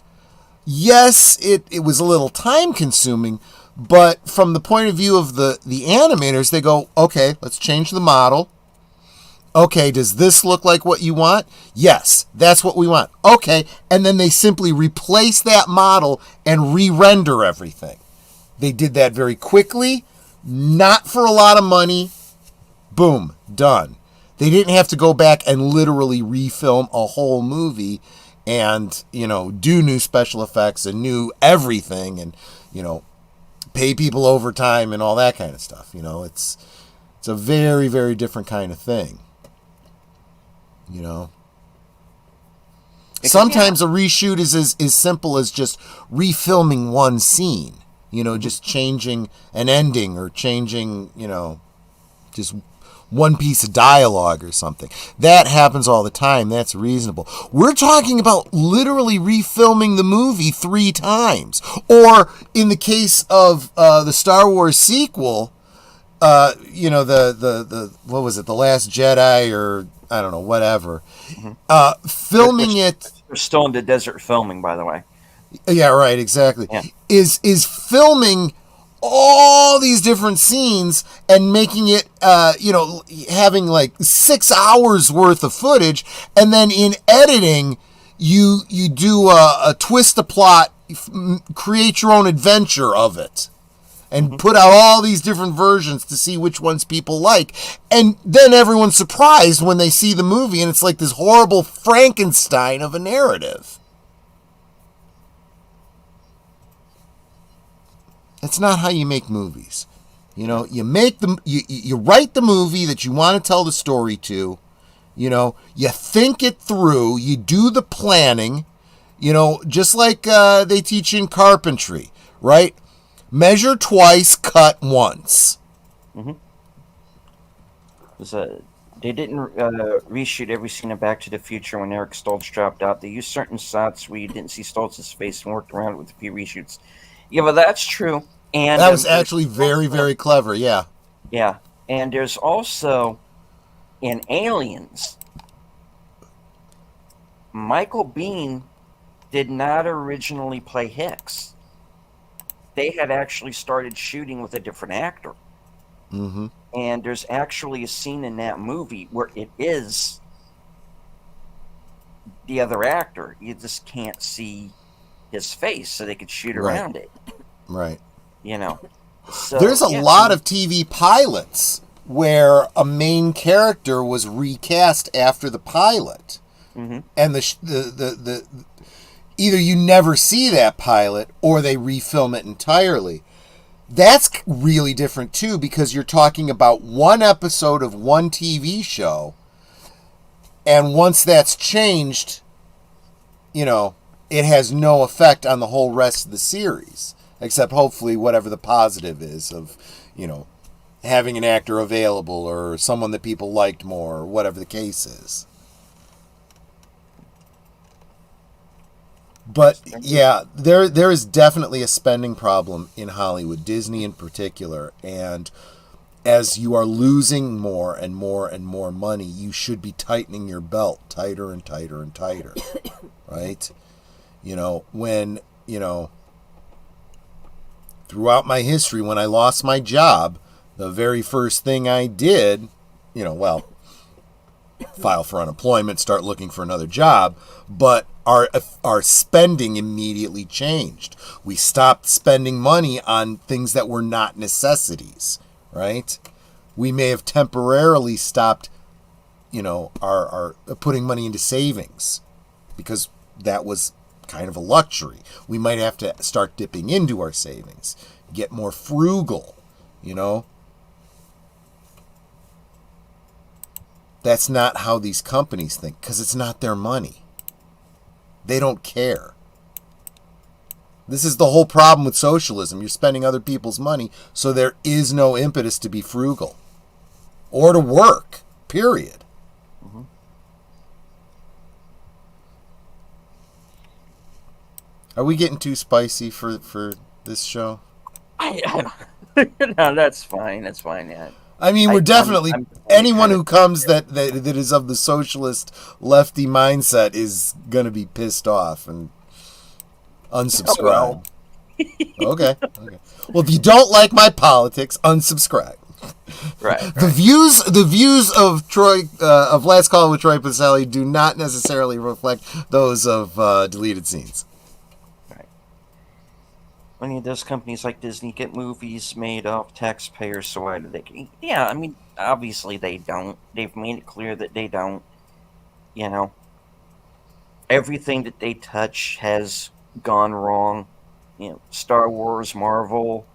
Yes, it was a little time consuming, but from the point of view of the animators, they go, okay, let's change the model. Okay, does this look like what you want? Yes, that's what we want. Okay, and then they simply replace that model and re-render everything. They did that very quickly, not for a lot of money. Boom, done. They didn't have to go back and literally refilm a whole movie and, do new special effects and new everything and, pay people overtime and all that kind of stuff. It's a very, very different kind of thing. Sometimes a reshoot is as simple as just refilming one scene, just changing an ending or changing, just one piece of dialogue or something. That happens all the time. That's reasonable. We're talking about literally refilming the movie 3 times. Or in the case of the Star Wars sequel, the what was it, The Last Jedi, or I don't know, whatever. Filming it. We're still in the desert filming, by the way. Yeah, right, exactly. Yeah. Is filming all these different scenes and making it, having like 6 hours worth of footage, and then in editing, you do a twist a plot, create your own adventure of it, and put out all these different versions to see which ones people like, and then everyone's surprised when they see the movie, and it's like this horrible Frankenstein of a narrative. That's not how you make movies. You make them. You write the movie that you want to tell the story to. You think it through. You do the planning. Just like they teach in carpentry, right? Measure twice, cut once. Mm-hmm. They didn't reshoot every scene of Back to the Future when Eric Stoltz dropped out. They used certain shots where you didn't see Stoltz's face and worked around it with a few reshoots. Yeah, well, that's true. And that was actually very, very clever, yeah. Yeah, and there's also, in Aliens, Michael Biehn did not originally play Hicks. They had actually started shooting with a different actor. Mm-hmm. And there's actually a scene in that movie where it is the other actor. You just can't see his face, so they could shoot around it. Right. So, there's a lot of TV pilots where a main character was recast after the pilot, mm-hmm. and the either you never see that pilot or they refilm it entirely. That's really different too, because you're talking about one episode of one TV show, and once that's changed, it has no effect on the whole rest of the series. Except hopefully whatever the positive is of, having an actor available or someone that people liked more or whatever the case is. But yeah, there is definitely a spending problem in Hollywood, Disney in particular, and as you are losing more and more and more money, you should be tightening your belt tighter and tighter and tighter, right? When, throughout my history, when I lost my job, the very first thing I did, file for unemployment, start looking for another job, but our spending immediately changed. We stopped spending money on things that were not necessities, right? We may have temporarily stopped, our putting money into savings because that was kind of a luxury. We might have to start dipping into our savings, get more frugal, That's not how these companies think, because it's not their money. They don't care. This is the whole problem with socialism. You're spending other people's money, so there is no impetus to be frugal or to work, period. Mm-hmm. Are we getting too spicy for this show? No, that's fine. That's fine. Yeah. I mean, we're definitely I'm anyone kinda- who comes that is of the socialist lefty mindset is gonna be pissed off and unsubscribe. Okay. Well, if you don't like my politics, unsubscribe. Right. The views of Troy of Last Call with Troy Pacelli do not necessarily reflect those of Deleted Scenes. Many of those companies like Disney get movies made off taxpayers, so why do they? Yeah, I mean, obviously they don't. They've made it clear that they don't. Everything that they touch has gone wrong. Star Wars, Marvel,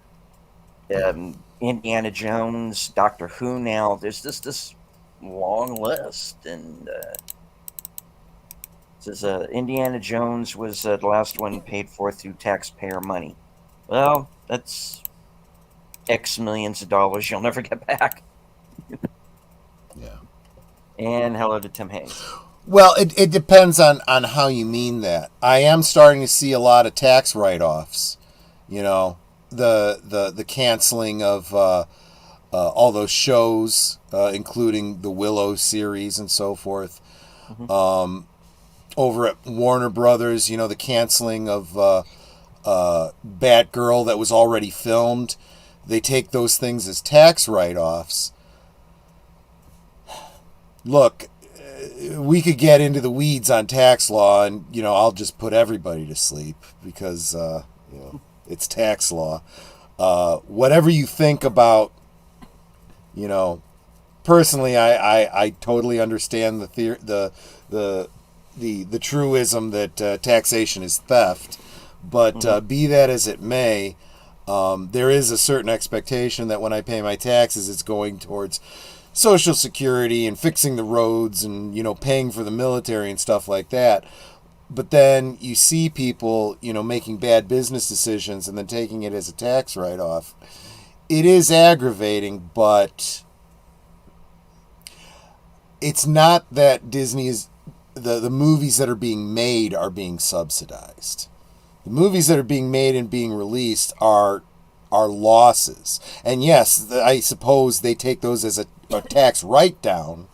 Indiana Jones, Doctor Who. Now there's just this long list, and says Indiana Jones was the last one paid for through taxpayer money. Well, that's X millions of dollars you'll never get back. Yeah. And hello to Tim Hayes. Well, it depends on how you mean that. I am starting to see a lot of tax write-offs. The canceling of all those shows, including the Willow series and so forth. Mm-hmm. Over at Warner Brothers, the canceling of Batgirl that was already filmed. They take those things as tax write-offs. Look, we could get into the weeds on tax law, and I'll just put everybody to sleep because it's tax law. Whatever you think about, personally, I totally understand the truism that taxation is theft. But be that as it may, there is a certain expectation that when I pay my taxes, it's going towards Social Security and fixing the roads and, paying for the military and stuff like that. But then you see people, making bad business decisions and then taking it as a tax write-off. It is aggravating, but it's not that Disney is... The movies that are being made are being subsidized. The movies that are being made and being released are losses. And yes, I suppose they take those as a tax write-down.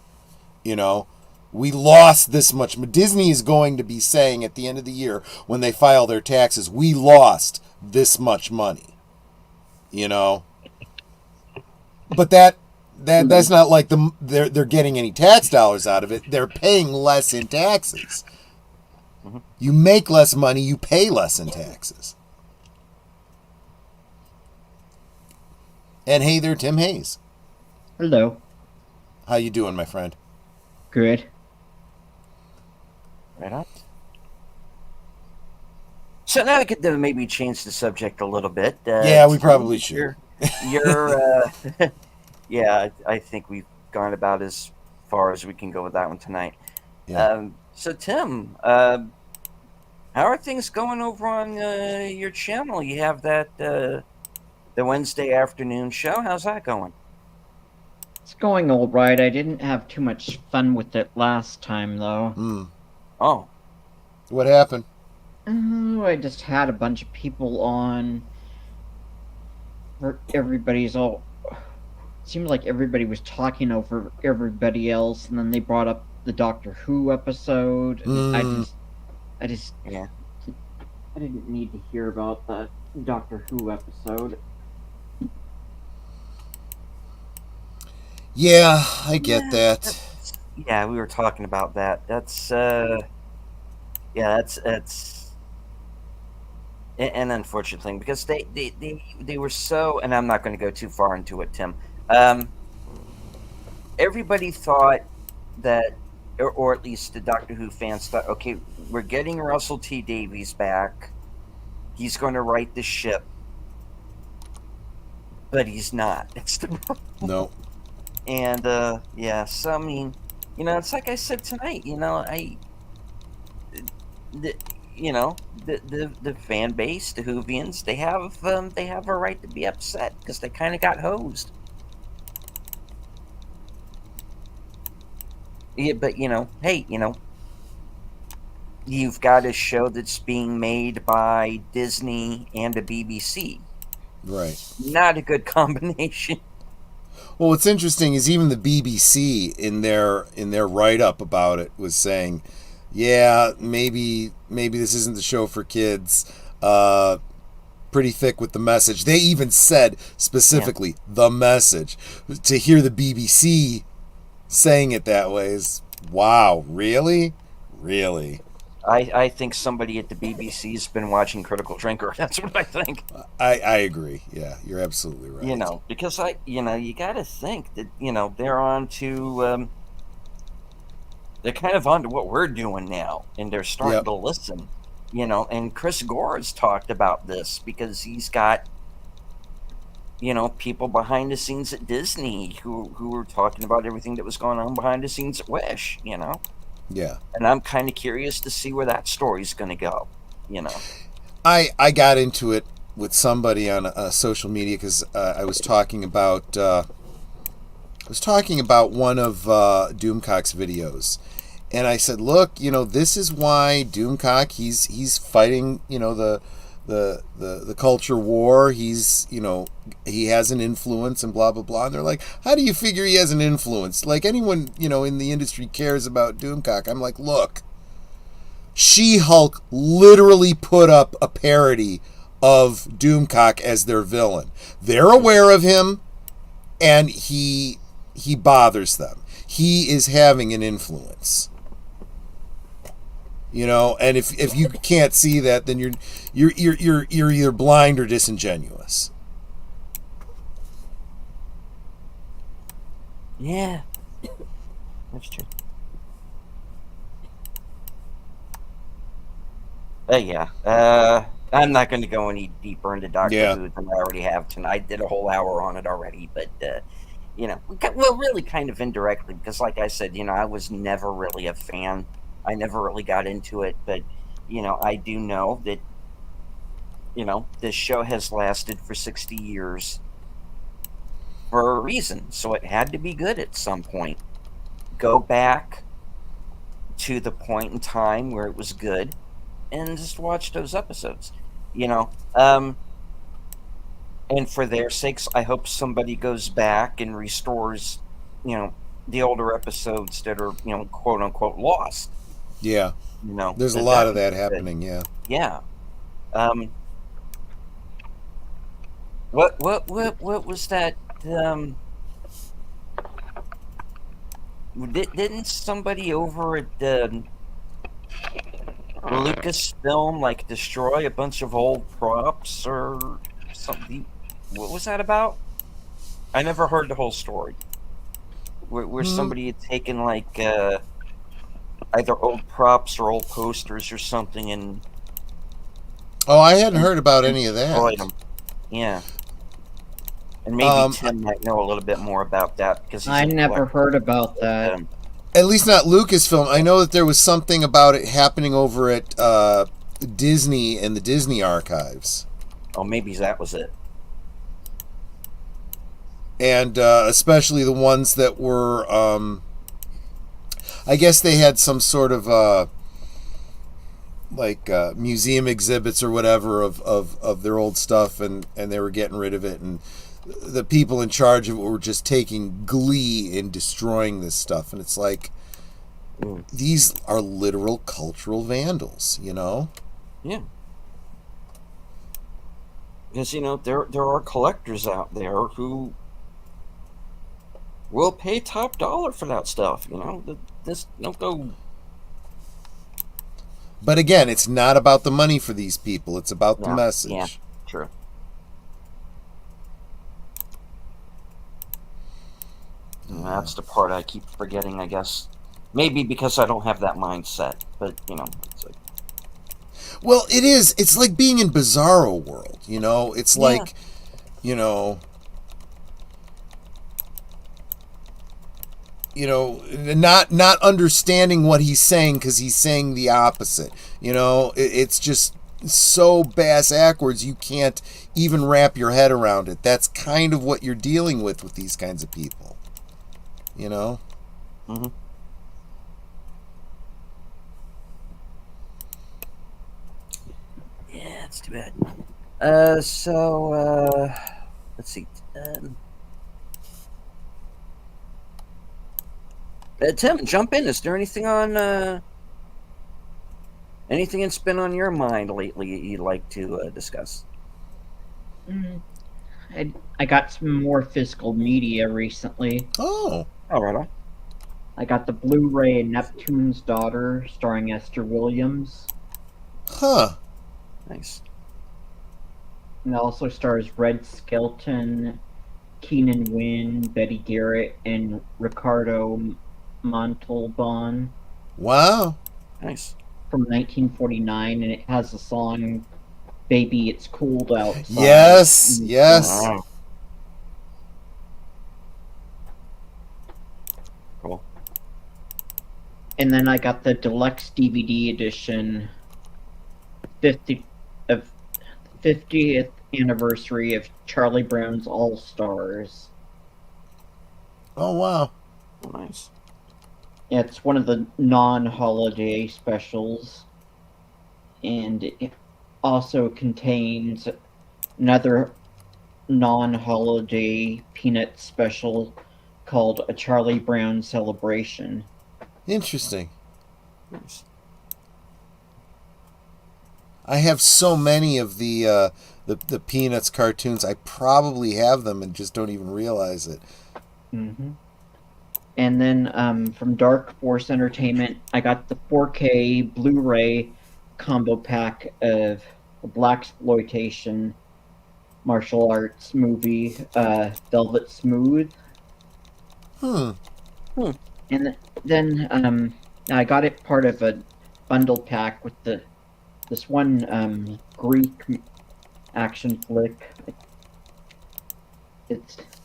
We lost this much. Disney is going to be saying at the end of the year when they file their taxes, we lost this much money. But that's not like they're getting any tax dollars out of it. They're paying less in taxes. You make less money, you pay less in taxes. And hey there, Tim Hayes. Hello. How you doing, my friend? Good. Right on. So now I could maybe change the subject a little bit. Yeah, we probably should. You're yeah, I think we've gone about as far as we can go with that one tonight. Yeah. So Tim, how are things going over on your channel? You have that the Wednesday afternoon show. How's that going? It's going all right. I didn't have too much fun with it last time, though. Oh. What happened? I just had a bunch of people on. Everybody's all... Seemed like everybody was talking over everybody else, and then they brought up the Doctor Who episode. And I just Yeah. I didn't need to hear about the Doctor Who episode. Yeah, I get that. yeah, we were talking about that. That's yeah, that's an unfortunate thing because they were so, and I'm not going to go too far into it, Tim. Um, Everybody thought that, or at least the Doctor Who fans thought, okay, we're getting Russell T Davies back. He's going to right the ship, but he's not. It's the No. and yeah. So I mean, it's like I said tonight. The, the fan base, the Whovians, they have a right to be upset because they kind of got hosed. Yeah, but hey, you've got a show that's being made by Disney and the BBC. Right. Not a good combination. Well, what's interesting is even the BBC in their write up about it was saying, yeah, maybe this isn't the show for kids. Pretty thick with the message. They even said specifically the message. To hear the BBC saying it that way is, wow, really? Really? I think somebody at the BBC's been watching Critical Drinker. That's what I think. I agree. Yeah, you're absolutely right. Because you got to think that they're on to they're kind of on to what we're doing now, and they're starting Yep. to listen. And Chris Gore has talked about this because he's got people behind the scenes at Disney who were talking about everything that was going on behind the scenes at Wish. Yeah. And I'm kind of curious to see where that story's going to go. I got into it with somebody on social media because I was talking about one of Doomcock's videos, and I said, look, this is why Doomcock he's fighting the culture war. He's he has an influence and blah blah blah. And they're like, how do you figure he has an influence? Like anyone in the industry cares about Doomcock. I'm like, look, She-Hulk literally put up a parody of Doomcock as their villain. They're aware of him, and he bothers them. He is having an influence. And if you can't see that, then you're either blind or disingenuous. Yeah, that's true. Yeah. I'm not going to go any deeper into Doctor Who than I already have tonight. I did a whole hour on it already, but well, really kind of indirectly because, like I said, I was never really a fan. I never really got into it, but I do know that this show has lasted for 60 years for a reason, so it had to be good at some point. Go back to the point in time where it was good and just watch those episodes, and for their sakes, I hope somebody goes back and restores the older episodes that are quote unquote lost. Yeah. There's a lot of that happening. Yeah. What was that? Didn't somebody over at Lucasfilm destroy a bunch of old props or something? What was that about? I never heard the whole story. Where somebody had taken either old props or old posters or something and I hadn't heard about any of that. Them. Yeah. And maybe Tim might know a little bit more about that because I never heard about that. At least not Lucasfilm. I know that there was something about it happening over at Disney and the Disney archives. Oh, maybe that was it. And especially the ones that were, I guess they had some sort of museum exhibits or whatever of their old stuff, and they were getting rid of it, and the people in charge of it were just taking glee in destroying this stuff, and it's like, these are literal cultural vandals, Yeah. Because there are collectors out there who we'll pay top dollar for that stuff. This don't go. But again, it's not about the money for these people. It's about the Yeah, message. true. And that's the part I keep forgetting, I guess. Maybe because I don't have that mindset, but it's like, Well, it is. It's like being in Bizarro World. It's Yeah. like, you know, not understanding what he's saying because he's saying the opposite. It's just so bass backwards you can't even wrap your head around it. That's kind of what you're dealing with these kinds of people. hmm yeah, it's too bad. Let's see. Tim, jump in. Is there anything that's been on your mind lately you'd like to discuss? Mm, I got some more physical media recently. Oh, All right. I got the Blu-ray Neptune's Daughter, starring Esther Williams. huh. Nice. And it also stars Red Skelton, Keenan Wynn, Betty Garrett, and Ricardo Montalban Wow. Nice. from 1949, and it has the song "Baby It's Cold Outside." Yes. Yes. Wow. Cool. And then I got the deluxe DVD edition, 50th anniversary of Charlie Brown's All Stars. Oh, wow. Nice. Yeah, it's one of the non-holiday specials, and it also contains another non-holiday Peanut special called A Charlie Brown Celebration. Interesting. Nice. I have so many of the Peanuts cartoons. I probably have them and just don't even realize it. Mm-hmm. And then from Dark Force Entertainment, I got the 4K Blu-ray combo pack of the blaxploitation martial arts movie, Velvet Smooth. Hmm. And then I got it part of a bundle pack with this one Greek action flick.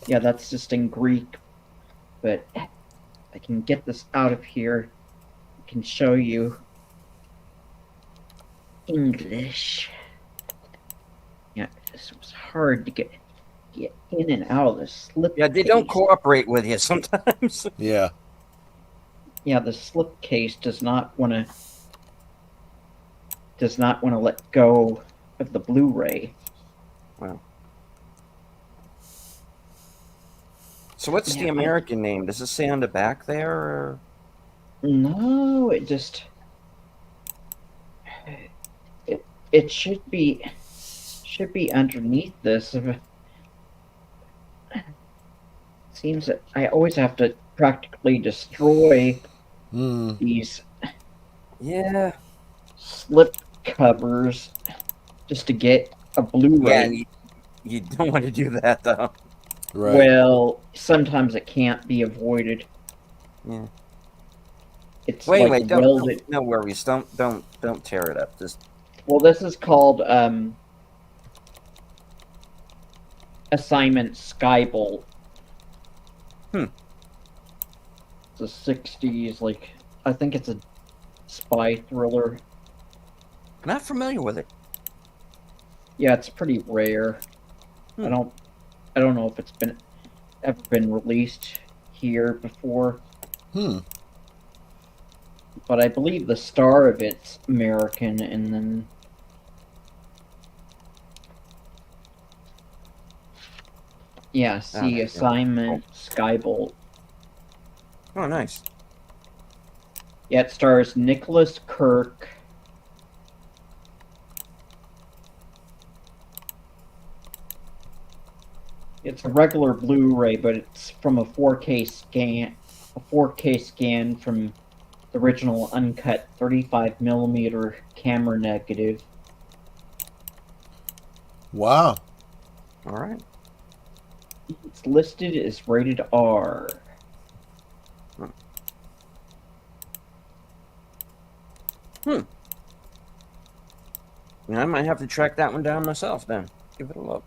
That's just in Greek, but I can get this out of here. I can show you English. Yeah, this was hard to get in and out of the slip. Yeah, they don't cooperate with you sometimes. Yeah. Yeah, the slip case does not want to let go of the Blu-ray. Wow. So what's the American name? Does it say on the back there? Or? No, it should be underneath this. Seems that I always have to practically destroy these slip covers just to get a Blu-ray. Yeah, you don't want to do that though. Right. Well, sometimes it can't be avoided. Yeah. It's wait, welded. No worries. Don't tear it up. Just. Well, this is called Assignment Skybolt. It's a 60s, I think it's a spy thriller. Not familiar with it. Yeah, it's pretty rare. I don't know if it's ever been released here before. But I believe the star of it's American, and then Assignment Skybolt. Oh, nice. Yeah, it stars Nicholas Kirk. It's a regular Blu-ray, but it's from a 4K scan. A 4K scan from the original uncut 35mm camera negative. Wow. All right. It's listed as rated R. Yeah, I might have to track that one down myself then. Give it a look.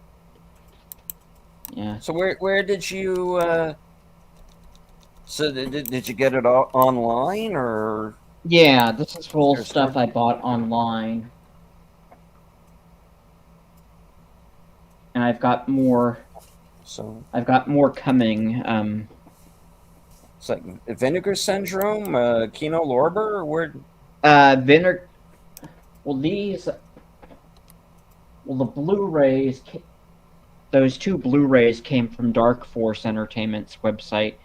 Yeah. So where did you so did you get it all online or Yeah, this is full There's stuff one. I bought online. And I've got more so coming. it's like Vinegar Syndrome, Kino Lorber, or where Vinegar. Well, the Blu-rays. Those two Blu-rays came from Dark Force Entertainment's website,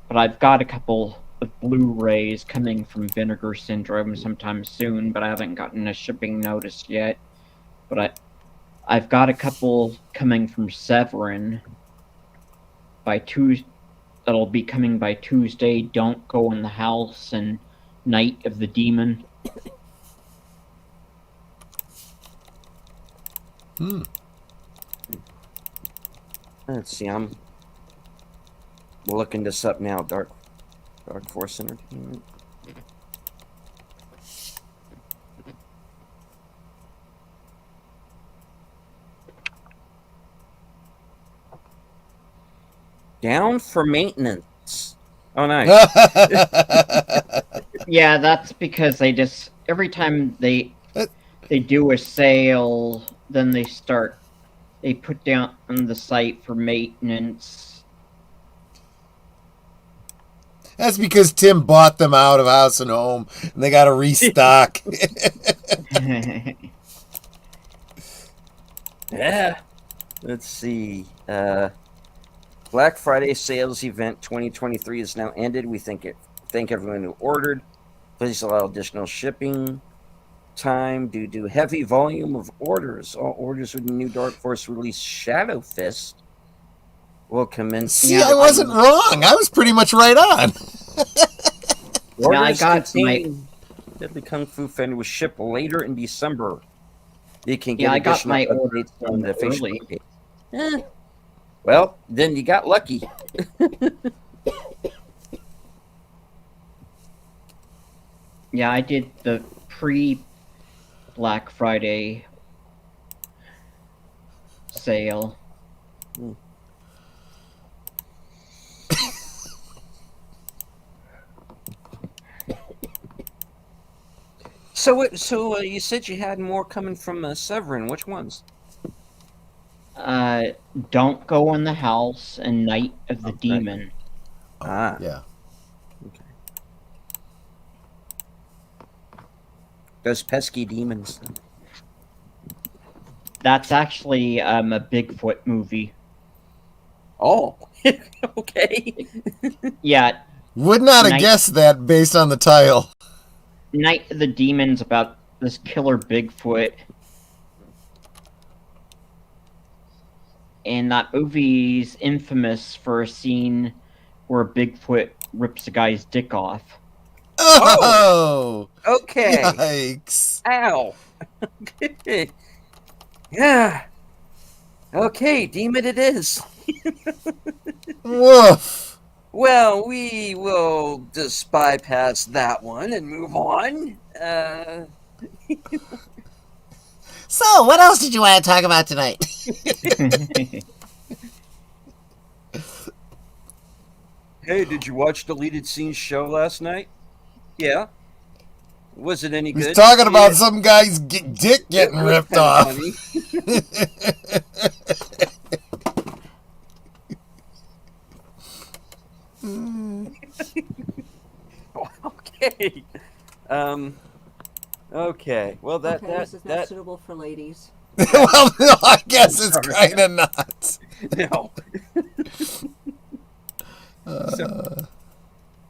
but I've got a couple of Blu-rays coming from Vinegar Syndrome sometime soon, but I haven't gotten a shipping notice yet. But I've got a couple coming from Severin that'll be coming by Tuesday. Don't Go in the House and Night of the Demon. let's see, I'm looking this up now. Dark Force Entertainment. Down for maintenance. Oh, nice. Yeah, that's because they just every time they do a sale, then they put down on the site for maintenance. That's because Tim bought them out of House and Home, and they got to restock. Yeah. Let's see. Black Friday sales event 2023 is now ended. We thank everyone who ordered. Please allow additional shipping time due to heavy volume of orders. All orders with the new Dark Force release Shadow Fist will commence. See, I wasn't wrong. I was pretty much right on. Yeah, I got Deadly Kung Fu Fender was shipped later in December. You can get Yeah, I got additional my order updates on the early. Facebook page. Well, then you got lucky. Yeah, I did the pre-Black Friday sale. So you said you had more coming from Severin. Which ones? Don't Go in the House and Night of the Okay. Demon. Ah, Yeah. okay. Those pesky demons. That's actually a Bigfoot movie. Oh, okay. Yeah, Would not have Night- guessed that based on the title. Night of the Demon's about this killer Bigfoot. And that movie's infamous for a scene where Bigfoot rips a guy's dick off. Oh! Okay. Yikes. Ow. Yeah. Okay, demon it is. Woof. Well, we will just bypass that one and move on. So, what else did you want to talk about tonight? Hey, did you watch Deleted Scenes show last night? Yeah. Was it any He's good? talking about Yeah. some guy's dick getting It was ripped kinda off. funny. Okay. Okay. Well, Okay, this is not that suitable for ladies. Well, no, I guess it's kind of not. no.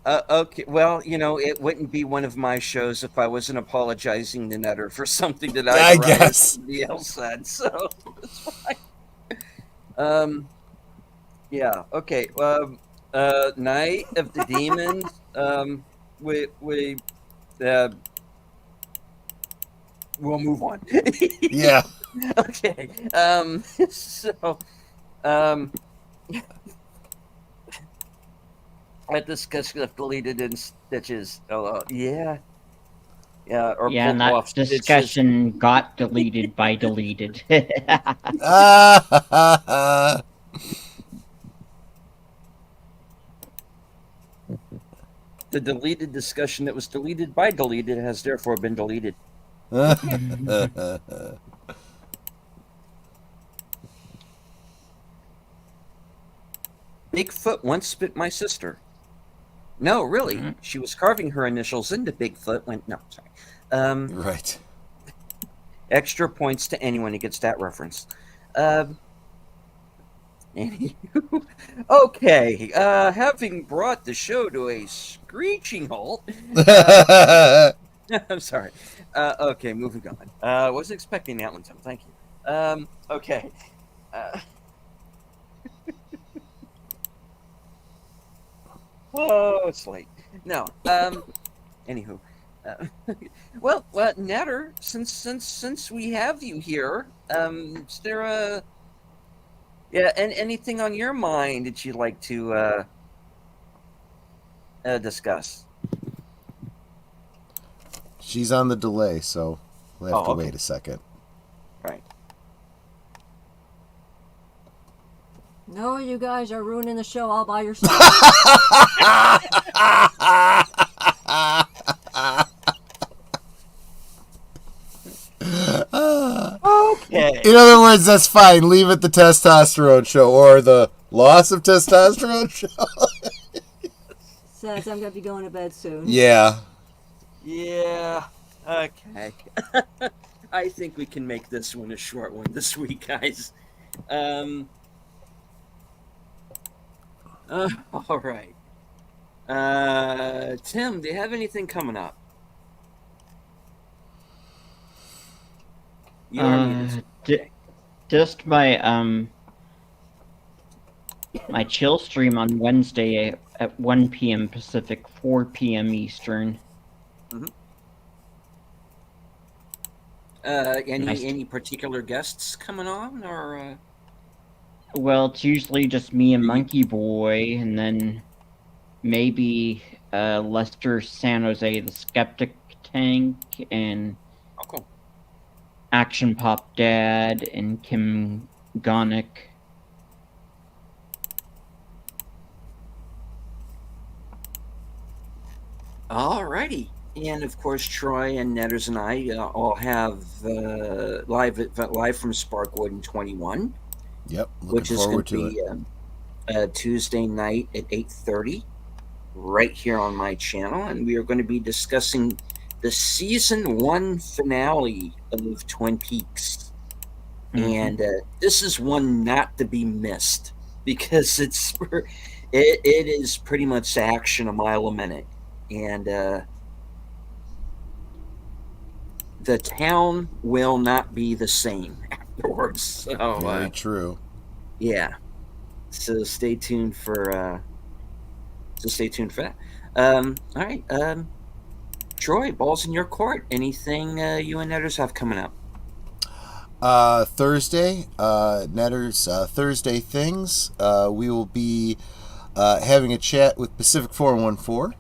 Okay. Well, it wouldn't be one of my shows if I wasn't apologizing to Nutter for something that I read guess. somebody else said. So it's fine. Yeah. Okay. Night of the Demons. We we'll move on. Yeah. Okay. So, that discussion of deleted in stitches. Yeah. Yeah. Or Yeah, and pulled off that stitches. discussion got deleted by deleted. The deleted discussion that was deleted by deleted has therefore been deleted. Bigfoot once bit my sister. No, really. She was carving her initials into Bigfoot when. No, sorry. Right. Extra points to anyone who gets that reference. Anywho, okay. Having brought the show to a screeching halt. I'm sorry. Okay, moving on. Wasn't expecting that one, so thank you. Okay. Oh, it's late. No. Anywho. Well, Natter, since we have you here, is there and anything on your mind that you'd like to discuss? She's on the delay, so we'll have to okay. wait a second. Right. No, you guys are ruining the show all by yourself. Okay. In other words, that's fine. Leave it the testosterone show or the loss of testosterone show. Says I'm going to be going to bed soon. Yeah. Yeah. Okay. I think we can make this one a short one this week, guys. All right. Tim, do you have anything coming up? You are muted. Just my my chill stream on Wednesday at 1 p.m. Pacific, 4 p.m. Eastern. Any particular guests coming on, or? Well, it's usually just me and Monkey Boy, and then maybe Lester San Jose, the Skeptic Tank, and cool. Action Pop Dad, and Kim Gonick. Alrighty. And of course, Troy and Netters and I all have live from Sparkwood in 21. Yep. Which is going to be Tuesday night at 8:30, right here on my channel, and we are going to be discussing the season 1 finale of Twin Peaks. And this is one not to be missed because it is pretty much action a mile a minute, and the town will not be the same afterwards. So, very true. Yeah. So stay tuned for that. All right. Troy, ball's in your court. Anything you and Netters have coming up? Thursday, Netters Thursday Things. We will be having a chat with Pacific 414.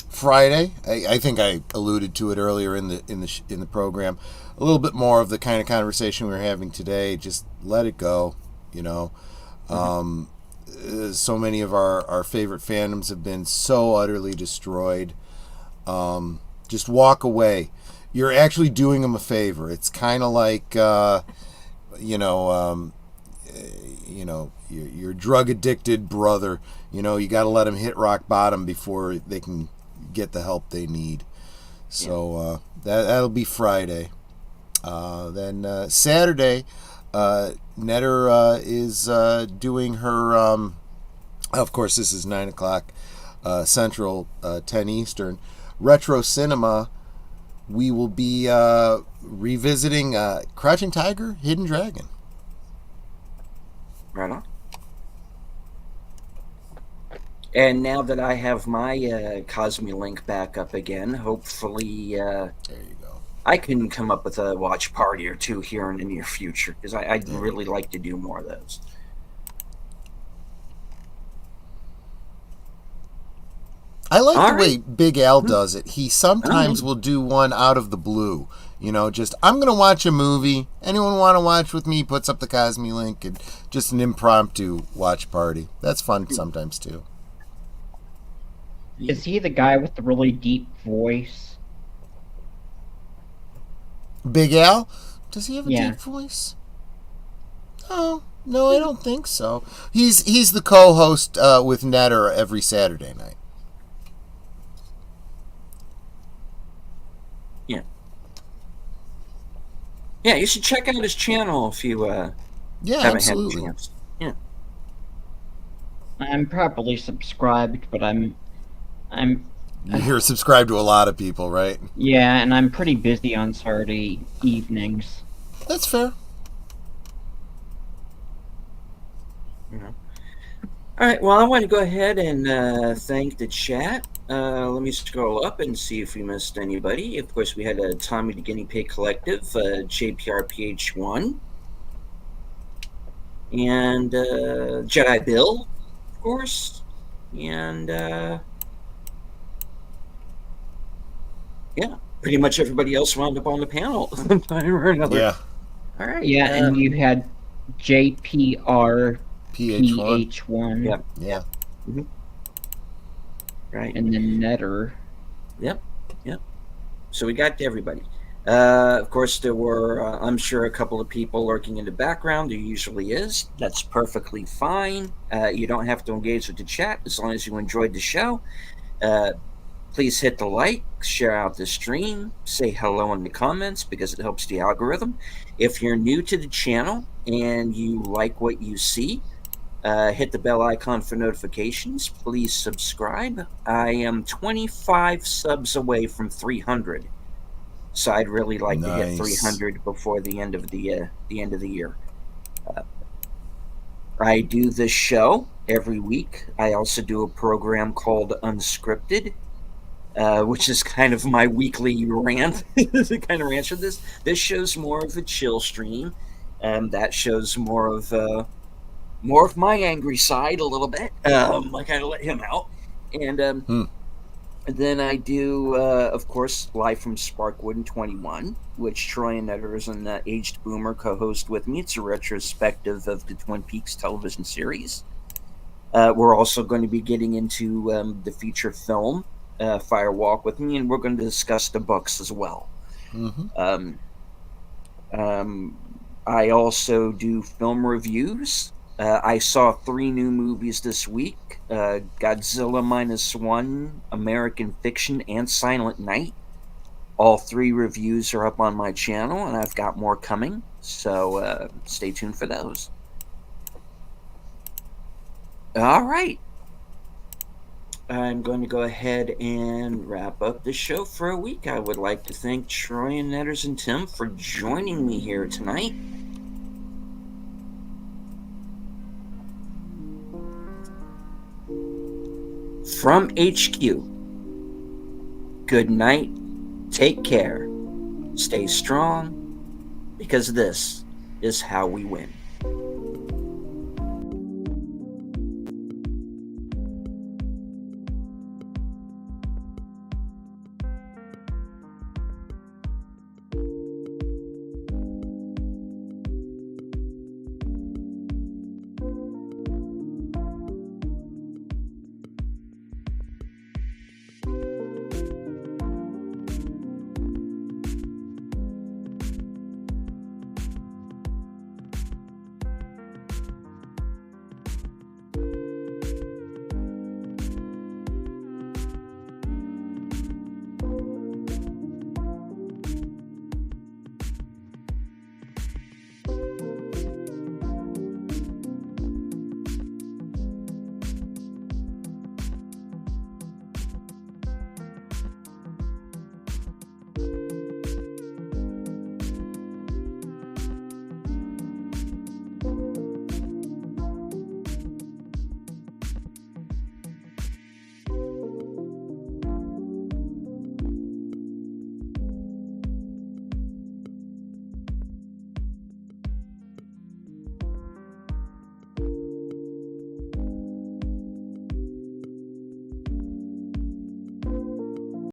Friday, I think I alluded to it earlier in the program. A little bit more of the kind of conversation we're having today. Just let it go, you know. So many of our favorite fandoms have been so utterly destroyed. Just walk away. You're actually doing them a favor. It's kind of like, your drug addicted brother. You know, you got to let them hit rock bottom before they can get the help they need. So that'll be Friday. Then Saturday, Netter is doing her. Of course, this is 9 o'clock Central, 10 Eastern. Retro Cinema. We will be revisiting Crouching Tiger, Hidden Dragon. And now that I have my Cosmolink back up again, hopefully There you go. I can come up with a watch party or two here in the near future, because I'd really like to do more of those. I like All the way Big Al does it. He sometimes All will do one out of the blue. You know, just, I'm going to watch a movie. Anyone want to watch with me? Puts up the Cosme link, and just an impromptu watch party. That's fun sometimes, too. Is he the guy with the really deep voice? Big Al? Does he have a Yeah. deep voice? Oh, no, I don't think so. He's the co-host with Netter every Saturday night. Yeah, you should check out his channel if you Yeah, haven't absolutely. had a chance. Yeah. I'm probably subscribed, but I'm You're subscribed to a lot of people, right? yeah, and I'm pretty busy on Saturday evenings. That's fair. All right, well, I want to go ahead and thank the chat. Let me scroll up and see if we missed anybody. Of course, we had Tommy the Guinea Pig Collective, JPRPH1, and Jedi Bill, of course, and yeah, pretty much everybody else wound up on the panel one time or another. Yeah. All right. Yeah, and you had JPR PH1. PH1 Yep. Yeah. Right. and then Netter. Yep. So we got to everybody. Of course, there were, I'm sure, a couple of people lurking in the background. There usually is. That's perfectly fine. You don't have to engage with the chat as long as you enjoyed the show. Please hit the like, share out the stream, say hello in the comments because it helps the algorithm. If you're new to the channel and you like what you see, hit the bell icon for notifications. Please subscribe. I am 25 subs away from 300, so I'd really like to hit Nice. 300 before the end of the year. I do this show every week. I also do a program called Unscripted, which is kind of my weekly rant. Kind of rant for this. This show's more of a chill stream. That shows more of my angry side a little bit. I kind of let him out. And then I do, of course, Live from Sparkwood in 21, which Troy and Netters and Aged Boomer co-host with me. It's a retrospective of the Twin Peaks television series. We're also going to be getting into the feature film, Fire Walk with me, and we're going to discuss the books as well. I also do film reviews. I saw 3 new movies this week: Godzilla -1, American Fiction, and Silent Night. All 3 reviews are up on my channel, and I've got more coming, so stay tuned for those. All right. I'm going to go ahead and wrap up the show for a week. I would like to thank Troy and Netters and Tim for joining me here tonight. From HQ, good night, take care, stay strong, because this is how we win.